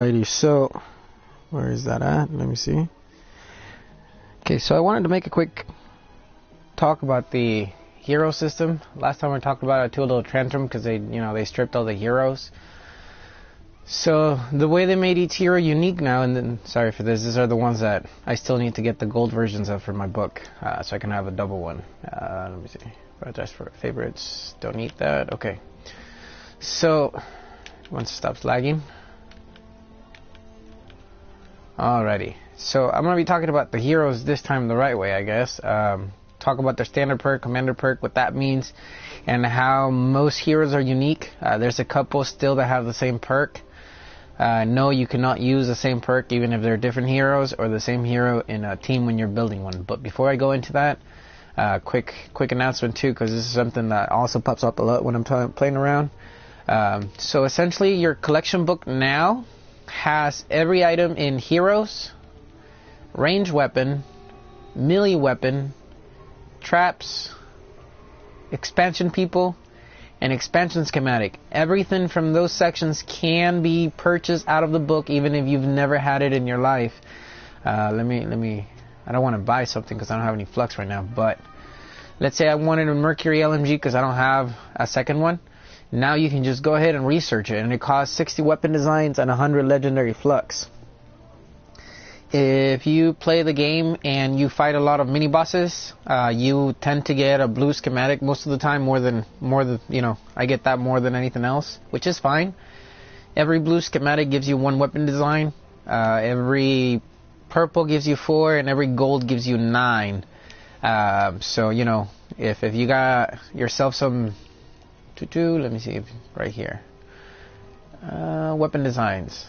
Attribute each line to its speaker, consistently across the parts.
Speaker 1: Alrighty, so where is that at? Let me see. Okay, so I wanted to make a quick talk about the hero system. Last time we talked about it, I threw a little tantrum because they stripped all the heroes. So the way they made each hero unique now, and then sorry for this, these are the ones that I still need to get the gold versions of for my book, so I can have a double one. Let me see. Prioritize for favorites. Don't need that. Okay. So once it stops lagging. Alrighty, so I'm going to be talking about the heroes this time the right way, I guess. Talk about their standard perk, commander perk, what that means, and how most heroes are unique. There's a couple still that have the same perk. No, you cannot use the same perk even if they're different heroes or the same hero in a team when you're building one. But before I go into that, quick announcement too, because this is something that also pops up a lot when I'm playing around. So essentially your collection book now has every item in heroes, range weapon, melee weapon, traps, expansion people, and expansion schematic. Everything from those sections can be purchased out of the book even if you've never had it in your life. Let me I don't want to buy something because I don't have any flux right now, but let's say I wanted a Mercury LMG because I don't have a second one. Now you can just go ahead and research it, and it costs 60 weapon designs and 100 legendary flux. If you play the game and you fight a lot of mini bosses, you tend to get a blue schematic most of the time, more than I get that more than anything else, which is fine. Every blue schematic gives you one weapon design, every purple gives you 4, and every gold gives you 9. So if you got yourself some let me see right here, weapon designs.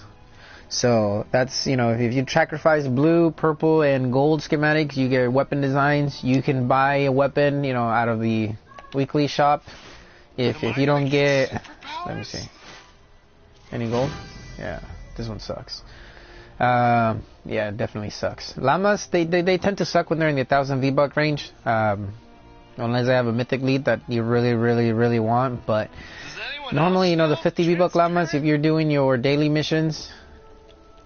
Speaker 1: So that's if you sacrifice blue, purple, and gold schematics, you get weapon designs. You can buy a weapon out of the weekly shop. If you don't get, let me see, any gold. Yeah, this one sucks. Yeah, it definitely sucks. Llamas, they tend to suck when they're in the 1,000 V-Buck range. Unless they have a mythic lead that you really want. But normally, the 50 V-Buck llamas, if you're doing your daily missions,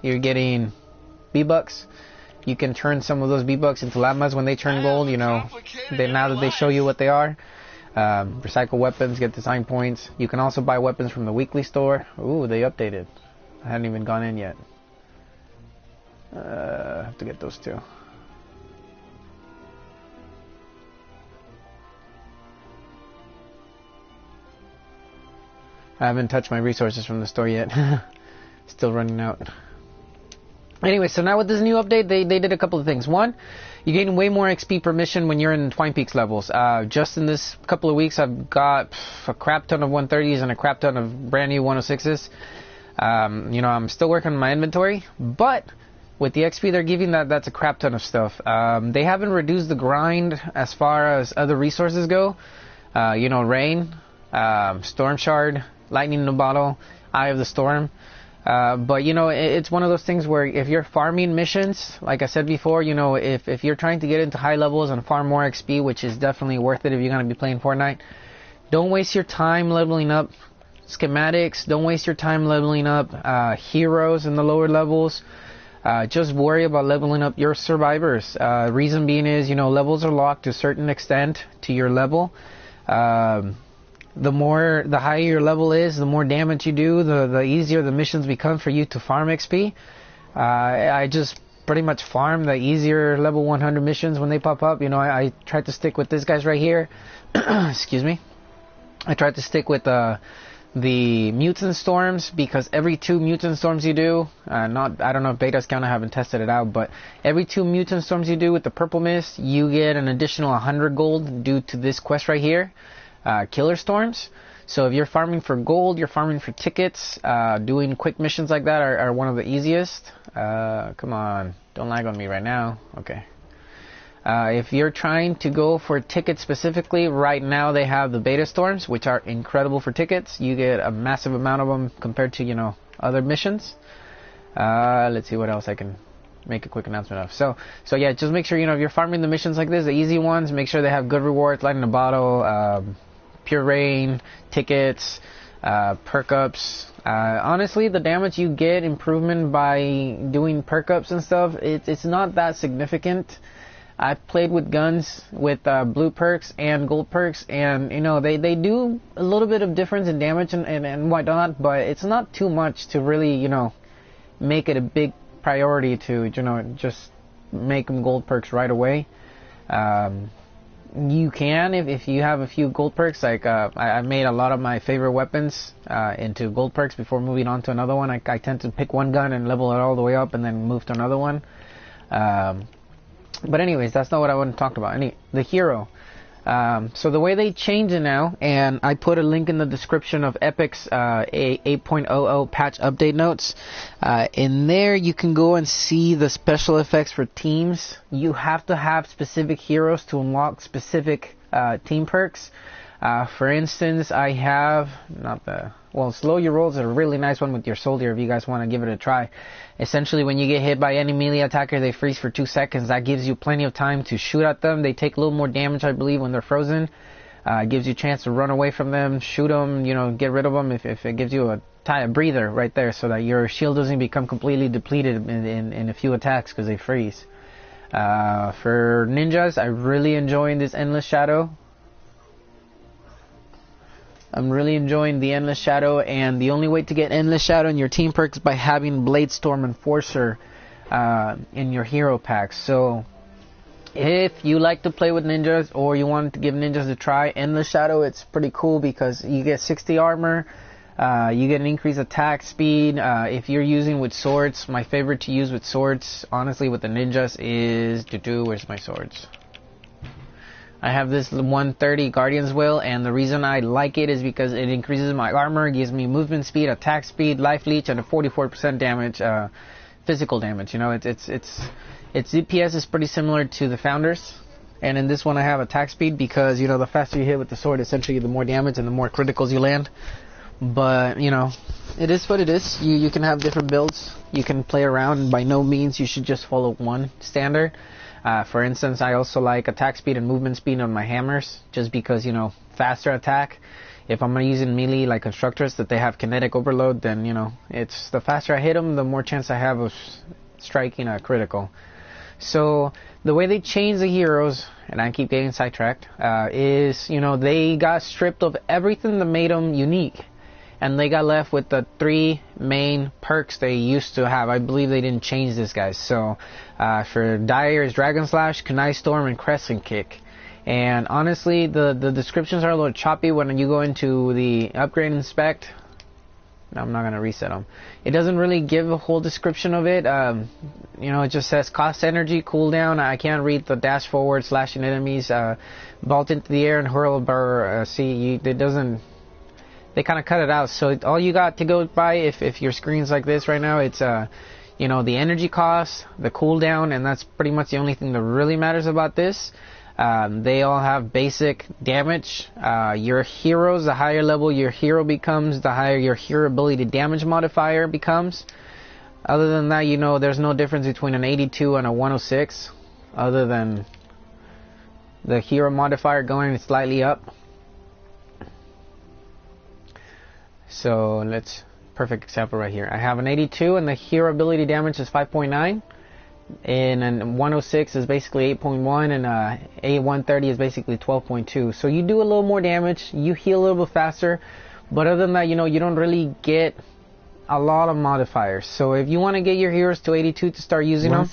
Speaker 1: you're getting V-Bucks. You can turn some of those V-Bucks into llamas when they turn gold. Now that they show you what they are. Recycle weapons, get design points. You can also buy weapons from the weekly store. Ooh, they updated. I hadn't even gone in yet. I have to get those too. I haven't touched my resources from the store yet. Still running out. Anyway, so now with this new update, they did a couple of things. One, you gain way more XP per mission when you're in Twine Peaks levels. Just in this couple of weeks, I've got a crap ton of 130s and a crap ton of brand new 106s. I'm still working on my inventory, but with the XP they're giving, that's a crap ton of stuff. They haven't reduced the grind as far as other resources go. Rain, Storm Shard, Lightning in a Bottle, Eye of the Storm. But it's one of those things where if you're farming missions, like I said before, if you're trying to get into high levels and farm more XP, which is definitely worth it if you're going to be playing Fortnite, don't waste your time leveling up schematics. Don't waste your time leveling up heroes in the lower levels. Just worry about leveling up your survivors. Reason being is, levels are locked to a certain extent to your level. The higher your level is, the more damage you do, the easier the missions become for you to farm XP. I just pretty much farm the easier level 100 missions when they pop up. I tried to stick with these guys right here. Excuse me. I tried to stick with the mutant storms because every 2 mutant storms you do, I don't know if betas count, I haven't tested it out, but every 2 mutant storms you do with the purple mist, you get an additional 100 gold due to this quest right here. Killer storms. So if you're farming for gold, you're farming for tickets, doing quick missions like that are one of the easiest. Come on, don't lag on me right now. Okay. If you're trying to go for tickets specifically, right now they have the beta storms, which are incredible for tickets. You get a massive amount of them compared to other missions. Let's see what else I can make a quick announcement of. So yeah, just make sure if you're farming the missions like this, the easy ones, make sure they have good rewards, Light in a Bottle, Pure Rain, tickets, perk ups. Honestly, the damage you get improvement by doing perk ups and stuff, it's not that significant. I've played with guns with blue perks and gold perks, and you know they do a little bit of difference in damage and whatnot, but it's not too much to really, you know, make it a big priority to, you know, just make them gold perks right away. You can if you have a few gold perks. Like I made a lot of my favorite weapons into gold perks before moving on to another one. I tend to pick one gun and level it all the way up and then move to another one. But anyways, that's not what I want to talk about. The hero. So the way they change it now, and I put a link in the description of Epic's 8.00 patch update notes. In there, you can go and see the special effects for teams. You have to have specific heroes to unlock specific team perks. For instance, I have slow your rolls is a really nice one with your soldier if you guys want to give it a try. Essentially, when you get hit by any melee attacker, they freeze for 2 seconds. That gives you plenty of time to shoot at them. They take a little more damage, I believe, when they're frozen. It gives you a chance to run away from them, shoot them, you know, get rid of them if it gives you a breather right there so that your shield doesn't become completely depleted in a few attacks because they freeze. For ninjas, I really enjoy this Endless Shadow. I'm really enjoying the Endless Shadow, and the only way to get Endless Shadow in your team perks is by having Bladestorm Enforcer in your hero packs. So if you like to play with ninjas or you want to give ninjas a try, Endless Shadow, it's pretty cool because you get 60 armor, you get an increased attack speed. If you're using with swords, my favorite to use with swords, honestly, with the ninjas is where's my swords? I have this 130 Guardian's Will, and the reason I like it is because it increases my armor, gives me movement speed, attack speed, life leech, and a 44% damage, physical damage. You know, its DPS is pretty similar to the Founders, and in this one I have attack speed because, you know, the faster you hit with the sword, essentially the more damage and the more criticals you land. But, you know, it is what it is. You can have different builds. You can play around, and by no means you should just follow one standard. For instance, I also like attack speed and movement speed on my hammers, just because, you know, faster attack. If I'm using melee like constructors that they have kinetic overload, then, you know, it's the faster I hit them, the more chance I have of striking a critical. So the way they change the heroes, and I keep getting sidetracked, is, you know, they got stripped of everything that made them unique. And they got left with the 3 main perks they used to have. I believe they didn't change this, guys. So for Dire is Dragon Slash, Kunai Storm, and Crescent Kick. And honestly, the descriptions are a little choppy when you go into the upgrade inspect. I'm not going to reset them. It doesn't really give a whole description of it. You know, it just says cost energy, cooldown. I can't read the dash forward, slashing enemies, vault into the air, and hurl a burr. It doesn't... They kind of cut it out, so all you got to go by if your screen's like this right now, it's you know, the energy cost, the cooldown, and that's pretty much the only thing that really matters about this. They all have basic damage. Your heroes, the higher level your hero becomes, the higher your hero ability damage modifier becomes. Other than that, you know, there's no difference between an 82 and a 106, other than the hero modifier going slightly up. So perfect example right here. I have an 82 and the hero ability damage is 5.9, and an 106 is basically 8.1, and a 130 is basically 12.2. So you do a little more damage, you heal a little bit faster, but other than that, you know, you don't really get a lot of modifiers. So if you want to get your heroes to 82 to start using them,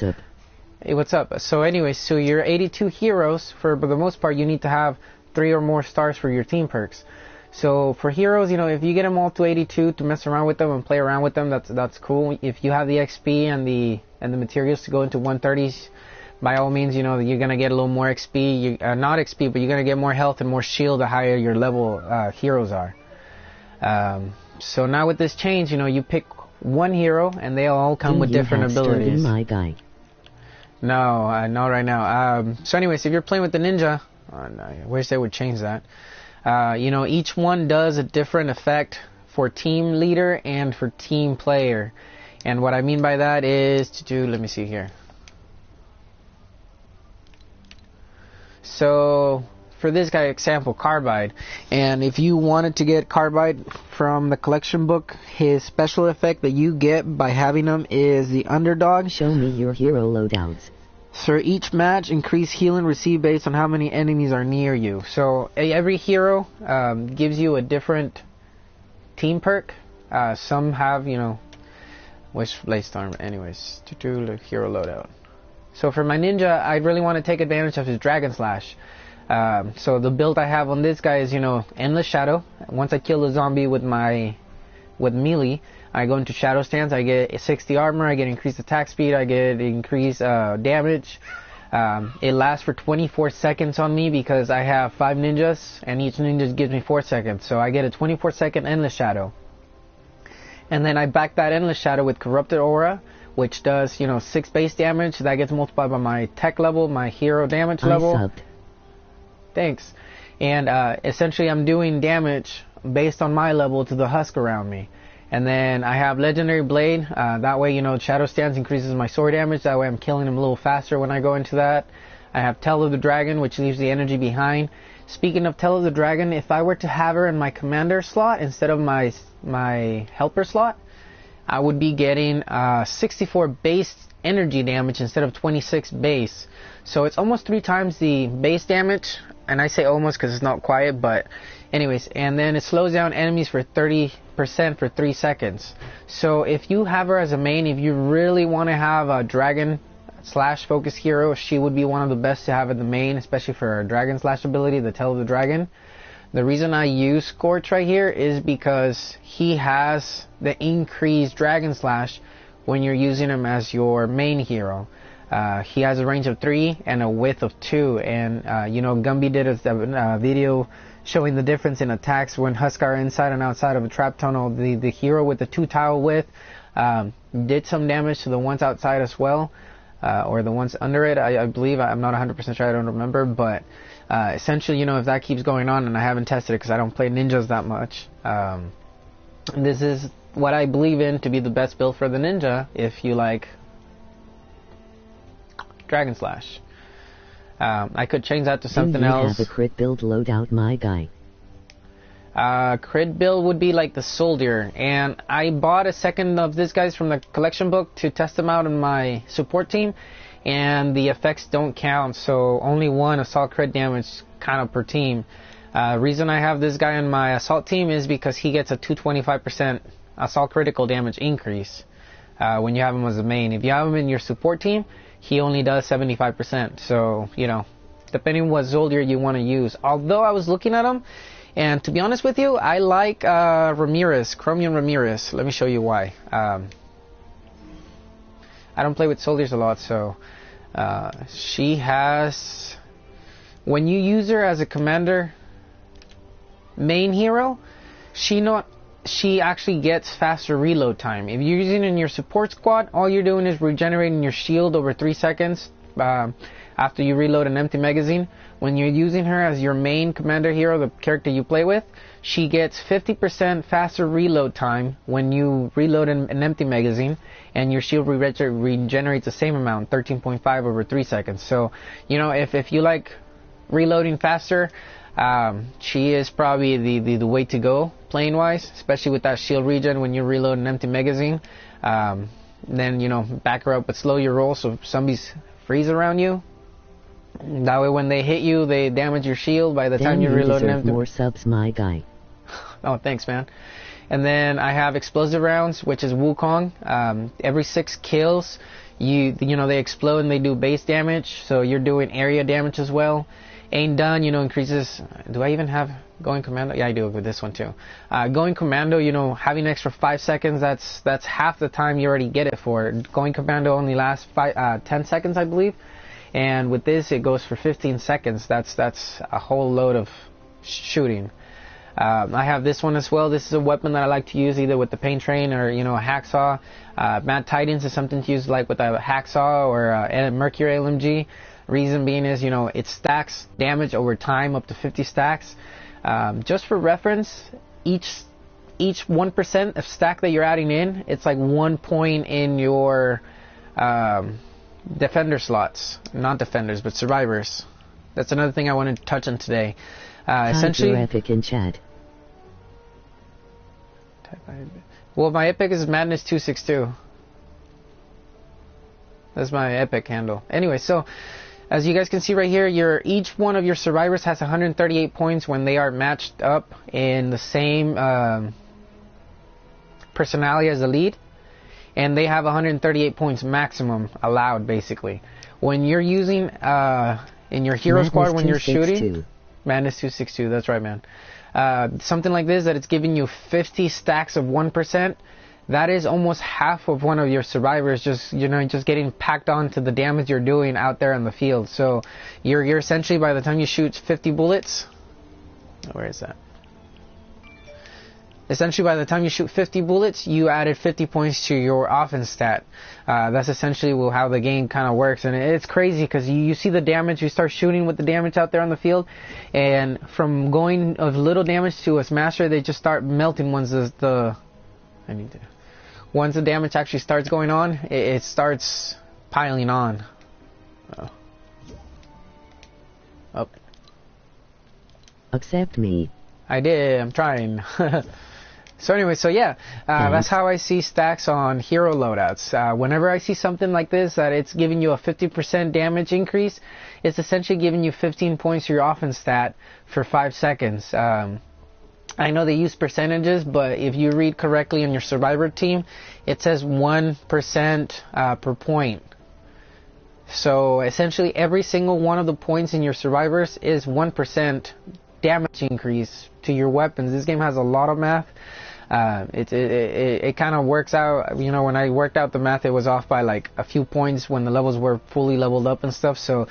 Speaker 1: hey, what's up? So anyways, so your 82 heroes, for the most part, you need to have 3 or more stars for your team perks. So for heroes, you know, if you get them all to 82 to mess around with them and play around with them, that's cool. If you have the XP and the materials to go into 130s, by all means, you know, you're gonna get a little more XP. Not XP, but you're gonna get more health and more shield the higher your level heroes are. So now with this change, you know, you pick one hero and they all come with different abilities.
Speaker 2: My guy?
Speaker 1: No, not right now. So anyways, if you're playing with the ninja, I wish they would change that. You know, each one does a different effect for team leader and for team player. And what I mean by that is let me see here. So for this guy example, Carbide. And if you wanted to get Carbide from the collection book, his special effect that you get by having him is the Underdog.
Speaker 2: Show me your hero loadouts.
Speaker 1: For each match, increase healing received based on how many enemies are near you. So every hero gives you a different team perk. Some have, you know, which Blaze-Storm, anyways, to do the hero loadout. So for my ninja, I really want to take advantage of his Dragon Slash. So the build I have on this guy is, you know, Endless Shadow. Once I kill a zombie with melee, I go into Shadow Stance, I get 60 armor, I get increased attack speed, I get increased damage. It lasts for 24 seconds on me because I have 5 ninjas, and each ninja gives me 4 seconds. So I get a 24 second Endless Shadow. And then I back that Endless Shadow with Corrupted Aura, which does, you know, 6 base damage. That gets multiplied by my tech level, my hero damage level.
Speaker 2: Subbed.
Speaker 1: Thanks. And essentially I'm doing damage based on my level to the husk around me. And then I have Legendary Blade. That way, you know, Shadow Stance increases my sword damage. That way I'm killing him a little faster when I go into that. I have Tail of the Dragon, which leaves the energy behind. Speaking of Tail of the Dragon, if I were to have her in my commander slot instead of my helper slot, I would be getting 64 base energy damage instead of 26 base. So it's almost 3 times the base damage. And I say almost because it's not quiet, but anyways. And then it slows down enemies for 30% for 3 seconds. So if you have her as a main, if you really want to have a Dragon Slash focus hero, she would be one of the best to have in the main, especially for her Dragon Slash ability, the Tail of the Dragon. The reason I use Scorch right here is because he has the increased Dragon Slash when you're using him as your main hero. He has a range of 3 and a width of 2, and you know, Gumby did a video showing the difference in attacks when husks are inside and outside of a trap tunnel. The hero with the 2 tile width did some damage to the ones outside as well, or the ones under it, I believe. I'm not 100% sure, I don't remember, but essentially, you know, if that keeps going on, and I haven't tested it because I don't play ninjas that much, this is what I believe in to be the best build for the ninja if you like Dragon Slash. I could change that to something else.
Speaker 2: Do you have a crit build loadout, my guy?
Speaker 1: Crit build would be like the Soldier, and I bought a second of this guys from the collection book to test them out in my support team, and the effects don't count, so only 1 assault crit damage kind of per team. Reason I have this guy on my assault team is because he gets a 225% assault critical damage increase when you have him as a main. If you have him in your support team, he only does 75%. So, you know, depending what Zoldyr you want to use. Although I was looking at him, and to be honest with you, I like Ramirez, Chromium Ramirez. Let me show you why. I don't play with soldiers a lot, so she has, when you use her as a commander main hero, she actually gets faster reload time. If you're using it in your support squad, all you're doing is regenerating your shield over 3 seconds after you reload an empty magazine. When you're using her as your main commander hero, the character you play with, she gets 50% faster reload time when you reload an empty magazine, and your shield regenerates the same amount, 13.5 over 3 seconds. So, you know, if you like reloading faster, she is probably the way to go playing wise, especially with that shield regen when you reload an empty magazine. Then, you know, back her up but slow your roll so zombies freeze around you. That way when they hit you, they damage your shield by the time you reload an empty.
Speaker 2: More subs, my guy.
Speaker 1: Oh, thanks, man. And then I have explosive rounds, which is Wukong. Every 6 kills, you know, they explode and they do base damage, so you're doing area damage as well. Ain't Done, you know, increases. Do I even have Going Commando? Yeah, I do with this one too. Going Commando, you know, having an extra 5 seconds, that's half the time you already get it for. Going Commando only lasts 10 seconds, I believe. And with this, it goes for 15 seconds. That's a whole load of shooting. I have this one as well. This is a weapon that I like to use either with the Pain Train or, you know, a hacksaw. Mad Titans is something to use like with a hacksaw or a Mercury LMG. Reason being is, you know, it stacks damage over time up to 50 stacks. Just for reference, each 1% of stack that you're adding in, it's like 1 point in your defender slots. Not defenders, but survivors. That's another thing I wanted to touch on today.
Speaker 2: Type
Speaker 1: Essentially,
Speaker 2: your epic in chat.
Speaker 1: well, my epic is Madness262. That's my epic handle. Anyway, so as you guys can see right here, each one of your survivors has 138 points when they are matched up in the same personality as the lead, and they have 138 points maximum allowed, basically. When you're using in your hero squad, when you're shooting, Madness262, that's right, man. Something like this, that it's giving you 50 stacks of 1%. That is almost half of one of your survivors just getting packed onto the damage you're doing out there in the field. So you're essentially, by the time you shoot 50 bullets, where is that? Essentially, by the time you shoot 50 bullets, you added 50 points to your offense stat. That's essentially how the game kind of works. And it's crazy because you see the damage, you start shooting with the damage out there on the field, and from going of little damage to a smasher, they just start melting once once the damage actually starts going on, it starts piling on. Oh.
Speaker 2: Accept me.
Speaker 1: I did, I'm trying. So anyway, that's how I see stacks on hero loadouts. Whenever I see something like this, that it's giving you a 50% damage increase, it's essentially giving you 15 points to your offense stat for 5 seconds. I know they use percentages, but if you read correctly on your survivor team, it says 1% per point. So essentially every single one of the points in your survivors is 1% damage increase to your weapons. This game has a lot of math. It kind of works out. You know, when I worked out the math, it was off by like a few points when the levels were fully leveled up and stuff. So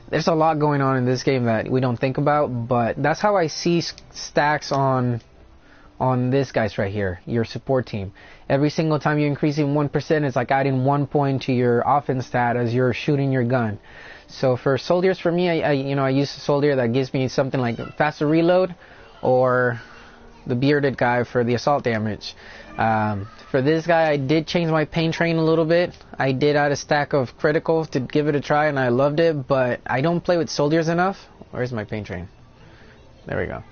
Speaker 1: there's a lot going on in this game that we don't think about, but that's how I see stacks on this guys right here, your support team. Every single time you're increasing 1%, it's like adding 1 point to your offense stat as you're shooting your gun. So for soldiers, for me, I use a soldier that gives me something like faster reload, or the bearded guy for the assault damage. For this guy, I did change my pain train a little bit. I did add a stack of critical to give it a try, and I loved it, but I don't play with soldiers enough. Where's my pain train? There we go.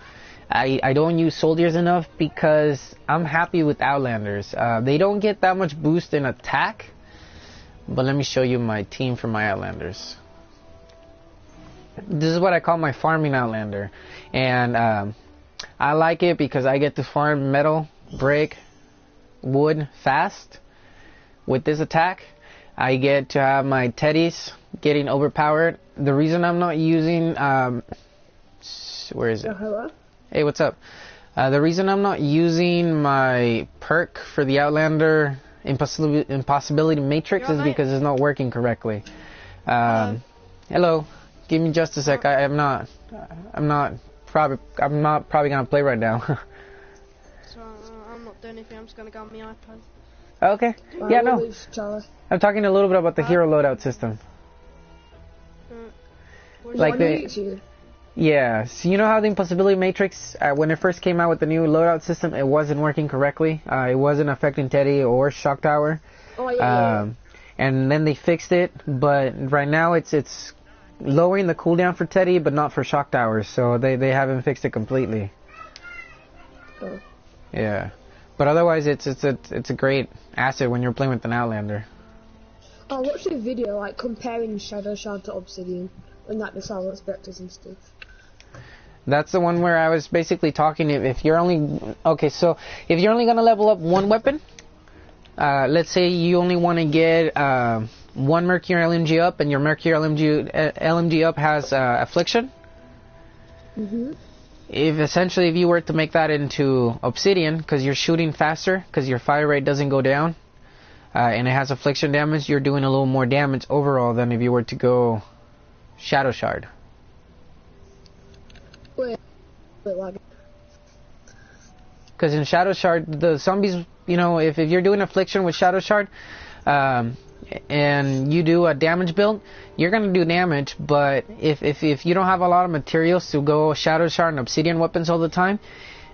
Speaker 1: I don't use soldiers enough because I'm happy with Outlanders. They don't get that much boost in attack, but let me show you my team for my Outlanders. This is what I call my farming Outlander, and I like it because I get to farm metal, brick, wood fast with this attack. I get to have my teddies getting overpowered. The reason I'm not using where is it?
Speaker 3: Hello?
Speaker 1: Hey, what's up? The reason I'm not using my perk for the Outlander impossibility matrix is because it's not working correctly. Hello. Give me just a sec. I'm not probably gonna play right now.
Speaker 3: So I'm not doing anything. I'm just gonna go on my iPad.
Speaker 1: Okay. Yeah, no. I'm talking a little bit about the hero loadout system. Like yeah. So you know how the impossibility matrix, when it first came out with the new loadout system, it wasn't working correctly. It wasn't affecting Teddy or Shock Tower.
Speaker 3: Oh yeah.
Speaker 1: And then they fixed it, but right now it's lowering the cooldown for Teddy, but not for Shock Towers. So they haven't fixed it completely.
Speaker 3: Oh.
Speaker 1: Yeah. But otherwise, it's a great asset when you're playing with an Outlander.
Speaker 3: I watched a video like comparing Shadow Shard to Obsidian and like the silence vectors and stuff.
Speaker 1: That's the one where I was basically talking. If you're only if you're only gonna level up one weapon, let's say you only want to get one Mercury LMG up, and your Mercury LMG up has Affliction. If you were to make that into Obsidian, because you're shooting faster, because your fire rate doesn't go down, and it has Affliction damage, you're doing a little more damage overall than if you were to go Shadow Shard.
Speaker 3: Wait, like.
Speaker 1: Because in Shadow Shard, the zombies, if you're doing Affliction with Shadow Shard, and you do a damage build, you're going to do damage, but if you don't have a lot of materials to go Shadow Shard and Obsidian weapons all the time,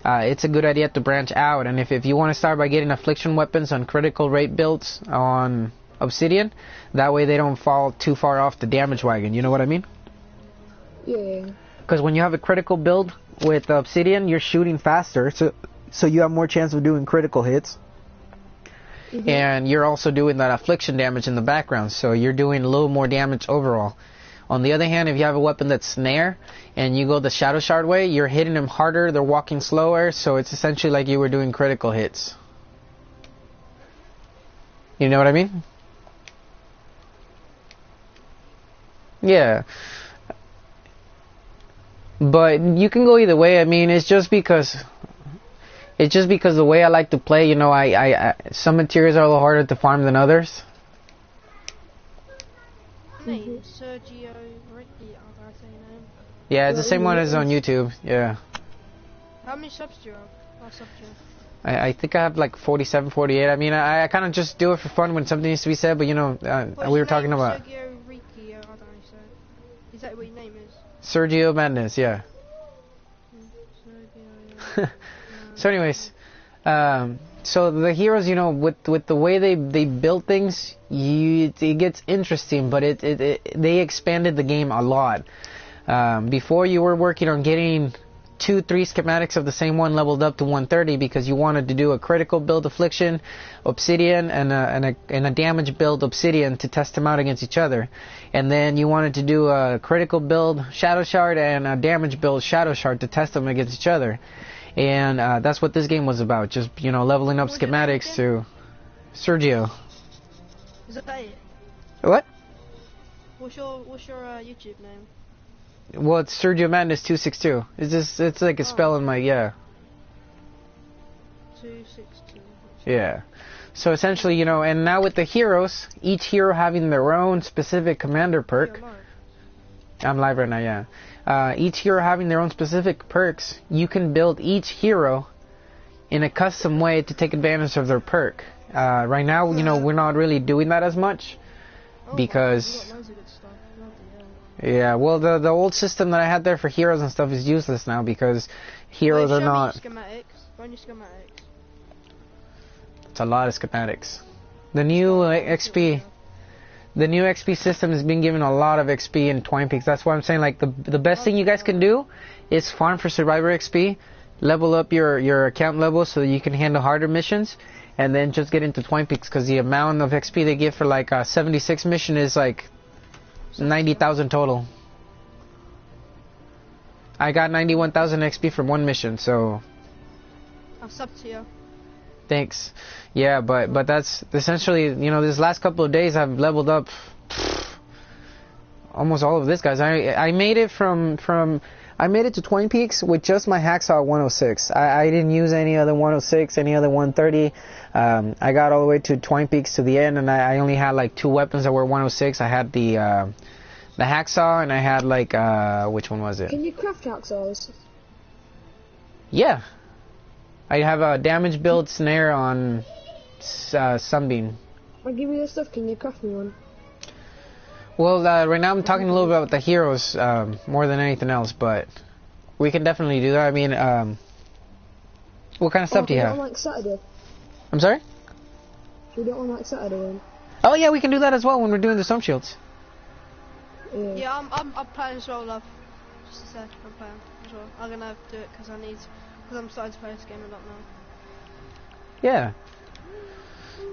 Speaker 1: it's a good idea to branch out. And if you want to start by getting Affliction weapons on critical rate builds on Obsidian, that way they don't fall too far off the damage wagon, you know what I mean?
Speaker 3: Yeah.
Speaker 1: Because when you have a critical build with obsidian, you're shooting faster, so you have more chance of doing critical hits.
Speaker 3: Mhm.
Speaker 1: And you're also doing that affliction damage in the background, so you're doing a little more damage overall. On the other hand, if you have a weapon that's snare, and you go the Shadow Shard way, you're hitting them harder, they're walking slower, so it's essentially like you were doing critical hits. You know what I mean? Yeah. But you can go either way. I mean, it's just because the way I like to play, you know, I some materials are a little harder to farm than others.
Speaker 4: Name Sergio Ricky, how do I say your name?
Speaker 1: Yeah, it's the same one as on YouTube. Yeah.
Speaker 4: How many subs do you have? What subs do you have?
Speaker 1: I think I have like 47, 48. I mean, I kind of just do it for fun when something needs to be said, but you know, we were talking about
Speaker 4: Sergio Ricky, I don't know how you say it. Is that what your name is?
Speaker 1: Sergio Madness, yeah.
Speaker 4: Sergio.
Speaker 1: So anyways, so the heroes, you know, with the way they build things, it gets interesting, but they expanded the game a lot. Before you were working on getting 2-3 schematics of the same one leveled up to 130 because you wanted to do a critical build affliction, obsidian, and a damage build obsidian to test them out against each other, and then you wanted to do a critical build shadow shard and a damage build shadow shard to test them against each other. And that's what this game was about, just, you know, leveling up schematics to Sergio.
Speaker 4: Is that it?
Speaker 1: What?
Speaker 4: What's your YouTube name?
Speaker 1: Well, it's Sergio Madness 262. It's like a spell in my
Speaker 4: 262.
Speaker 1: Yeah. So essentially, you know, and now with the heroes, each hero having their own specific commander perk.
Speaker 4: You're live.
Speaker 1: I'm live right now, yeah. Each hero having their own specific perks, you can build each hero in a custom way to take advantage of their perk. Right now, you know, we're not really doing that as much because...
Speaker 4: You got loads of good stuff. Bloody hell.
Speaker 1: Yeah, well, the old system that I had there for heroes and stuff is useless now because heroes are not...
Speaker 4: Show me your schematics. Run your schematics.
Speaker 1: It's a lot of schematics. The new XP... The new XP system has been given a lot of XP in Twine Peaks. That's why I'm saying, like, the best thing you guys can do is farm for Survivor XP, level up your account level so that you can handle harder missions, and then just get into Twine Peaks, because the amount of XP they give for, like, a 76 mission is, like, 90,000 total. I got 91,000 XP from one mission, so...
Speaker 4: I'll sub to you.
Speaker 1: Thanks. Yeah, but that's essentially, you know, this last couple of days I've leveled up almost all of this, guys. I made it I made it to Twine Peaks with just my hacksaw 106. I didn't use any other 106, any other 130. I got all the way to Twine Peaks to the end, and I only had like 2 weapons that were 106. I had the hacksaw, and I had like which one was it?
Speaker 3: Can you craft hacksaws?
Speaker 1: Yeah. I have a damage build snare on Sunbeam.
Speaker 3: I'll give you the stuff, can you craft me one?
Speaker 1: Well, right now I'm talking a little bit about the heroes more than anything else, but we can definitely do that. I mean, what kind of stuff do you have?
Speaker 3: Like Saturday.
Speaker 1: I'm sorry?
Speaker 3: We don't want like Saturday one.
Speaker 1: Oh yeah, we can do that as well when we're doing the storm shields.
Speaker 3: Yeah.
Speaker 4: Yeah, I'm playing as well, love. Just to say, I'm playing as well. I'm gonna do it because I'm starting to play this game a lot now.
Speaker 1: Yeah.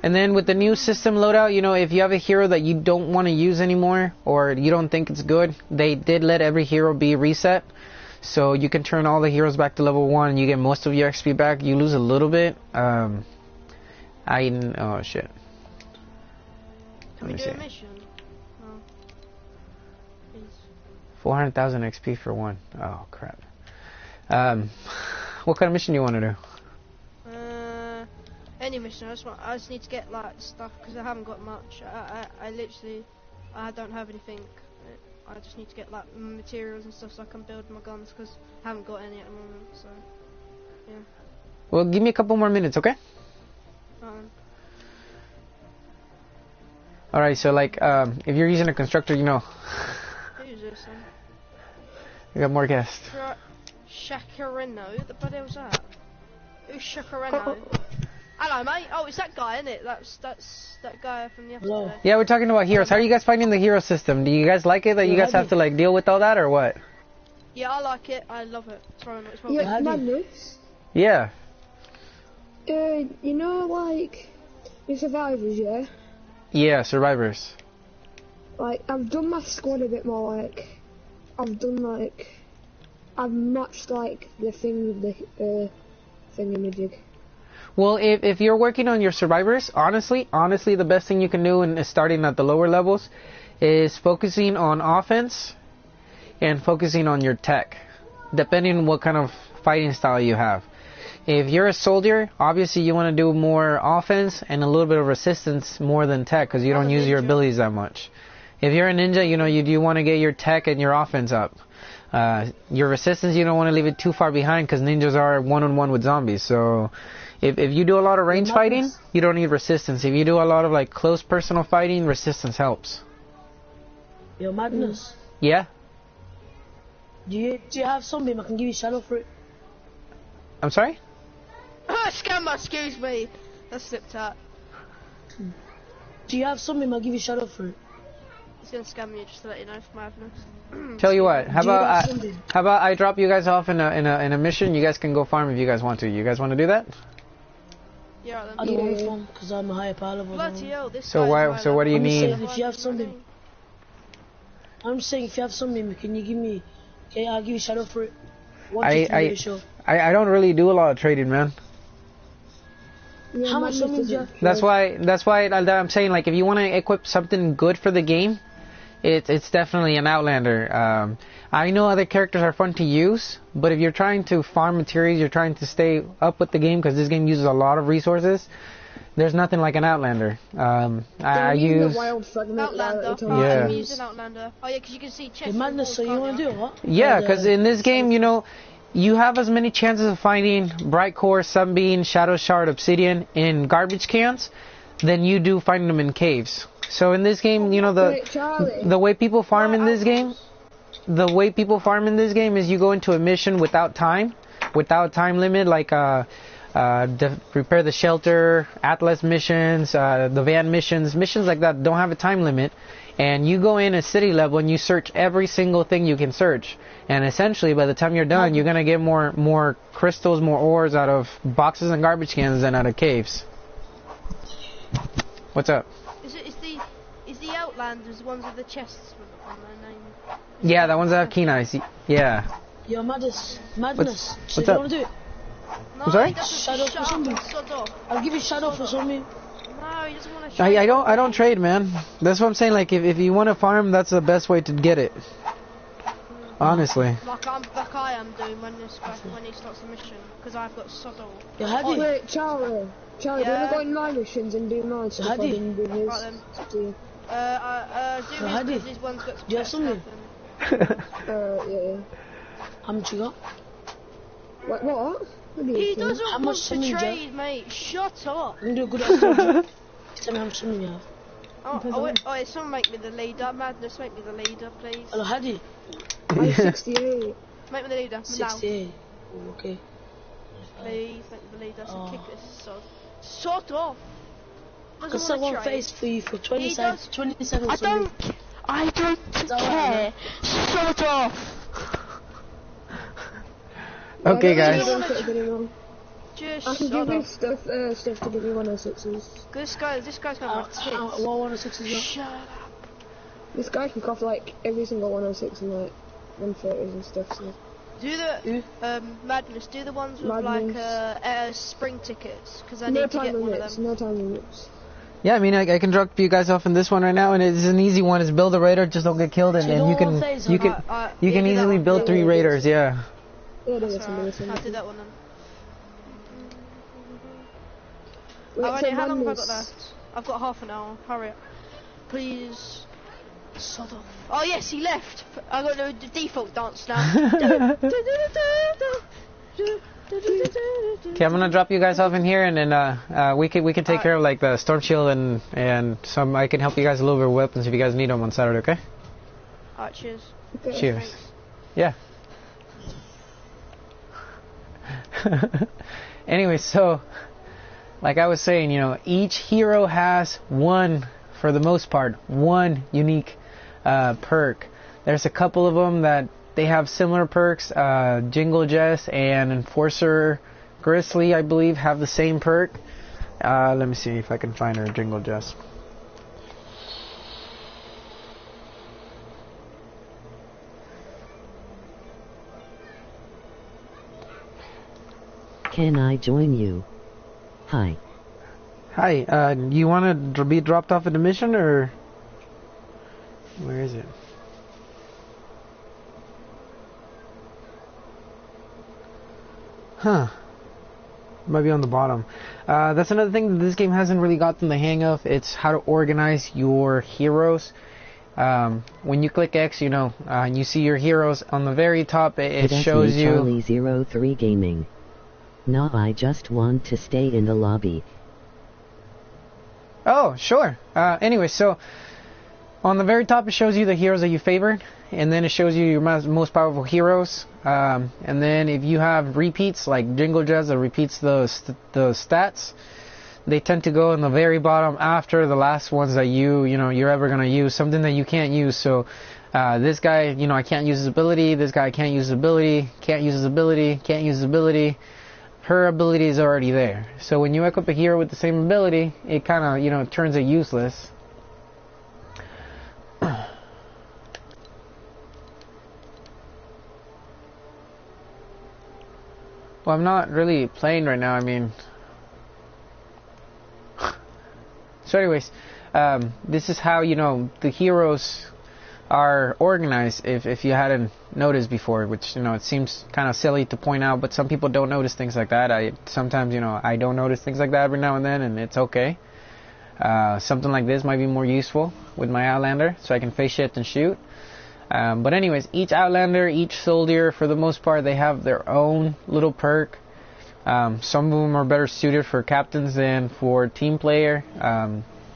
Speaker 1: And then with the new system loadout, you know, if you have a hero that you don't want to use anymore or you don't think it's good, they did let every hero be reset. So you can turn all the heroes back to level 1 and you get most of your XP back. You lose a little bit. Oh shit.
Speaker 4: Can we do a mission? No. Please.
Speaker 1: 400,000 XP for one. Oh crap. What kind of mission do you want to do?
Speaker 4: Any mission. I just need to get like stuff because I haven't got much. I literally don't have anything. I just need to get like materials and stuff so I can build my guns because I haven't got any at the moment. So yeah.
Speaker 1: Well, give me a couple more minutes, okay? All right. So like, if you're using a constructor, you know.
Speaker 4: Who's this?
Speaker 1: We got more guests.
Speaker 4: Shakareno? What the bloody hell's that? Who's Shakareno? Hello, mate. Oh, it's that guy, isn't it? That's that guy from the other day.
Speaker 1: Yeah, we're talking about heroes. How are you guys finding the hero system? Do you guys like it that you guys have to like deal with all that or what?
Speaker 4: Yeah, I like it. I love it. It's my
Speaker 3: Yeah,
Speaker 4: favorite.
Speaker 3: Madness.
Speaker 1: Yeah.
Speaker 3: You know, like, the survivors, yeah?
Speaker 1: Yeah, survivors.
Speaker 3: Like, I've done my squad a bit more, like, I've matched, like, the thing with the thingamajig.
Speaker 1: Well, if you're working on your survivors, honestly, the best thing you can do in starting at the lower levels is focusing on offense and focusing on your tech, depending on what kind of fighting style you have. If you're a soldier, obviously you want to do more offense and a little bit of resistance more than tech because you don't use your abilities that much. If you're a ninja, you do want to get your tech and your offense up. Your resistance, you don't want to leave it too far behind because ninjas are one-on-one with zombies. So if you do a lot of range fighting, you don't need resistance. If you do a lot of like close personal fighting, resistance helps.
Speaker 5: Yo, Madness.
Speaker 1: Yeah?
Speaker 5: Do you have something I can give you shadow for it?
Speaker 1: I'm sorry?
Speaker 4: Scammer, excuse me. That slipped out.
Speaker 5: Do you have something I'll give you shadow for it?
Speaker 4: He's gonna scam me just to let you know for madness.
Speaker 1: Tell you what, how
Speaker 5: Do you have
Speaker 1: about
Speaker 5: something?
Speaker 1: I drop you guys off in a mission? You guys can go farm if you guys want to. You guys want to do that?
Speaker 4: Yeah, then.
Speaker 5: I don't want to farm because I'm a higher power level.
Speaker 4: Bloody hell, this
Speaker 1: So
Speaker 4: guy's
Speaker 1: why-
Speaker 4: high
Speaker 1: so what do you
Speaker 4: level.
Speaker 1: need?
Speaker 5: I'm saying if you have something. I'm saying if you have something, can you give me? Okay, I'll give you shadow for it.
Speaker 1: I don't really do a lot of trading, man.
Speaker 3: Yeah,
Speaker 5: How much
Speaker 3: Madness
Speaker 5: something
Speaker 3: does
Speaker 5: do you-
Speaker 3: that.
Speaker 1: That's why I'm saying, like, if you want to equip something good for the game, it's definitely an Outlander. I know other characters are fun to use, but if you're trying to farm materials, you're trying to stay up with the game because this game uses a lot of resources. There's nothing like an Outlander. I use.
Speaker 3: Wild fragment
Speaker 4: Outlander.
Speaker 1: Yeah.
Speaker 4: I'm using Outlander. Oh yeah, because you can see chest.
Speaker 5: The Madness, so you want to do it, what?
Speaker 1: Yeah, because in this game, you have as many chances of finding Bright Core, Sunbeam, Shadow Shard, Obsidian in garbage cans than you do finding them in caves. So in this game, the way people farm in this game, is you go into a mission without time limit, like repair the shelter, Atlas missions, the van missions like that don't have a time limit. And you go in at city level and you search every single thing you can search. And essentially, by the time you're done, you're gonna get more crystals, more ores out of boxes and garbage cans than out of caves. What's up?
Speaker 4: Is the Outlanders the ones with the chests on their name?
Speaker 1: Yeah, the ones that have keen eyes. Yeah.
Speaker 5: Yo, Madness. So
Speaker 1: what's
Speaker 5: you
Speaker 1: up?
Speaker 5: want to do it?
Speaker 4: No,
Speaker 1: I'm sorry?
Speaker 4: he doesn't.
Speaker 5: Shadow
Speaker 4: Shut
Speaker 5: for
Speaker 4: up
Speaker 5: something.
Speaker 4: and sod off.
Speaker 5: I'll give you shadow for something.
Speaker 4: No, he doesn't want to.
Speaker 1: I don't trade, man. That's what I'm saying. Like if you want to farm, that's the best way to get it. Honestly.
Speaker 4: Like I am doing when he starts the mission, because I've got sod all.
Speaker 5: Yo, Hadi.
Speaker 3: Wait, Charlie, do you
Speaker 4: Yeah.
Speaker 3: want to go in my missions and do mine so
Speaker 5: Hadi.
Speaker 3: I can do his?
Speaker 4: Right then.
Speaker 3: Up to you.
Speaker 4: Do
Speaker 5: Hadi,
Speaker 4: because his one's got
Speaker 5: do you have something?
Speaker 3: Yeah.
Speaker 5: How much you got?
Speaker 3: What? What do you
Speaker 4: He
Speaker 3: think?
Speaker 4: doesn't
Speaker 5: How
Speaker 4: want
Speaker 5: much
Speaker 4: to
Speaker 5: something, Jeff?
Speaker 4: trade, mate. Shut up.
Speaker 5: I'm doing good at job. Tell me how much something you have.
Speaker 4: Oh, someone make me the leader. Madness, make me the leader, please.
Speaker 5: Hello, Hadi.
Speaker 3: I'm 68.
Speaker 4: Make me the leader. Now.
Speaker 5: 68. Oh, okay.
Speaker 4: Please, make me the leader. So
Speaker 5: Oh.
Speaker 4: kick this sod. Sod off.
Speaker 5: Because
Speaker 4: Doesn't
Speaker 5: someone
Speaker 4: want to trade.
Speaker 5: face for you for 20
Speaker 4: He
Speaker 5: seconds.
Speaker 4: does.
Speaker 5: 20 seconds.
Speaker 4: I don't
Speaker 5: all right,
Speaker 4: care. Sod off.
Speaker 1: Okay,
Speaker 3: I
Speaker 1: guys.
Speaker 3: don't put it anymore.
Speaker 4: Just
Speaker 3: I can
Speaker 4: sod
Speaker 3: give you
Speaker 4: off.
Speaker 3: stuff to give you 106s.
Speaker 4: This guy's got my tits.
Speaker 5: What 106 is that?
Speaker 4: Shut up.
Speaker 3: This guy can craft like every single 106 and like 130s and stuff. So.
Speaker 4: Do the Madness. Do the ones with
Speaker 3: Madness.
Speaker 4: like spring tickets, because I
Speaker 3: No
Speaker 4: need to
Speaker 3: time
Speaker 4: get one of
Speaker 3: limits.
Speaker 4: them.
Speaker 3: No time limits.
Speaker 1: Yeah, I mean, I can drop you guys off in this one right now, and it's an easy one. Is build a raider, just don't get killed, and
Speaker 5: So
Speaker 1: then you can
Speaker 5: don't say
Speaker 1: you
Speaker 5: so.
Speaker 1: can you can
Speaker 4: do that
Speaker 1: easily
Speaker 4: one.
Speaker 1: build 3 raiders. Yeah.
Speaker 3: Yeah,
Speaker 4: That's
Speaker 3: that's
Speaker 4: alright.
Speaker 3: amazing.
Speaker 4: I'll do that one then.
Speaker 3: Wait,
Speaker 4: How long have I got
Speaker 3: Madness.
Speaker 4: left? I've got half an hour. Hurry up. Please. Sod off. Oh yes, he left. I got the default dance now.
Speaker 1: Okay, I'm gonna drop you guys off in here, and then we can take care of like the storm shield and some. I can help you guys a little bit with weapons if you guys need them on Saturday. Okay.
Speaker 4: Alright, cheers.
Speaker 3: Okay.
Speaker 1: Cheers.
Speaker 4: Thanks.
Speaker 1: Yeah. Anyway, so like I was saying, each hero has one, for the most part, one unique perk. There's a couple of them that they have similar perks. Jingle Jess and Enforcer Grizzly, I believe, have the same perk. Let me see if I can find her Jingle Jess.
Speaker 2: Can I join you? Hi.
Speaker 1: Hi, you want to be dropped off at the mission, or where is it? Huh. Might be on the bottom. That's another thing that this game hasn't really gotten the hang of. It's how to organize your heroes. When you click X, you know, and you see your heroes on the very top, it shows you...
Speaker 2: Charlie 03 Gaming. No, I just want to stay in the lobby.
Speaker 1: Oh, sure. Anyway, so on the very top it shows you the heroes that you favored, and then it shows you your most powerful heroes. And then if you have repeats, like Jingle Jazz that repeats the stats, they tend to go in the very bottom after the last ones that you're ever going to use, something that you can't use. So this guy, I can't use his ability, this guy can't use his ability, can't use his ability, can't use his ability. Her ability is already there. So when you equip a hero with the same ability, it kind of, turns it useless. Well, I'm not really playing right now, I mean... So anyways, this is how, the heroes are organized, if you hadn't noticed before, which, it seems kind of silly to point out, but some people don't notice things like that. Sometimes, I don't notice things like that every now and then, and it's okay. Something like this might be more useful with my Outlander, so I can face shift and shoot. But anyways, each Outlander, each soldier, for the most part, they have their own little perk. Some of them are better suited for captains than for team player.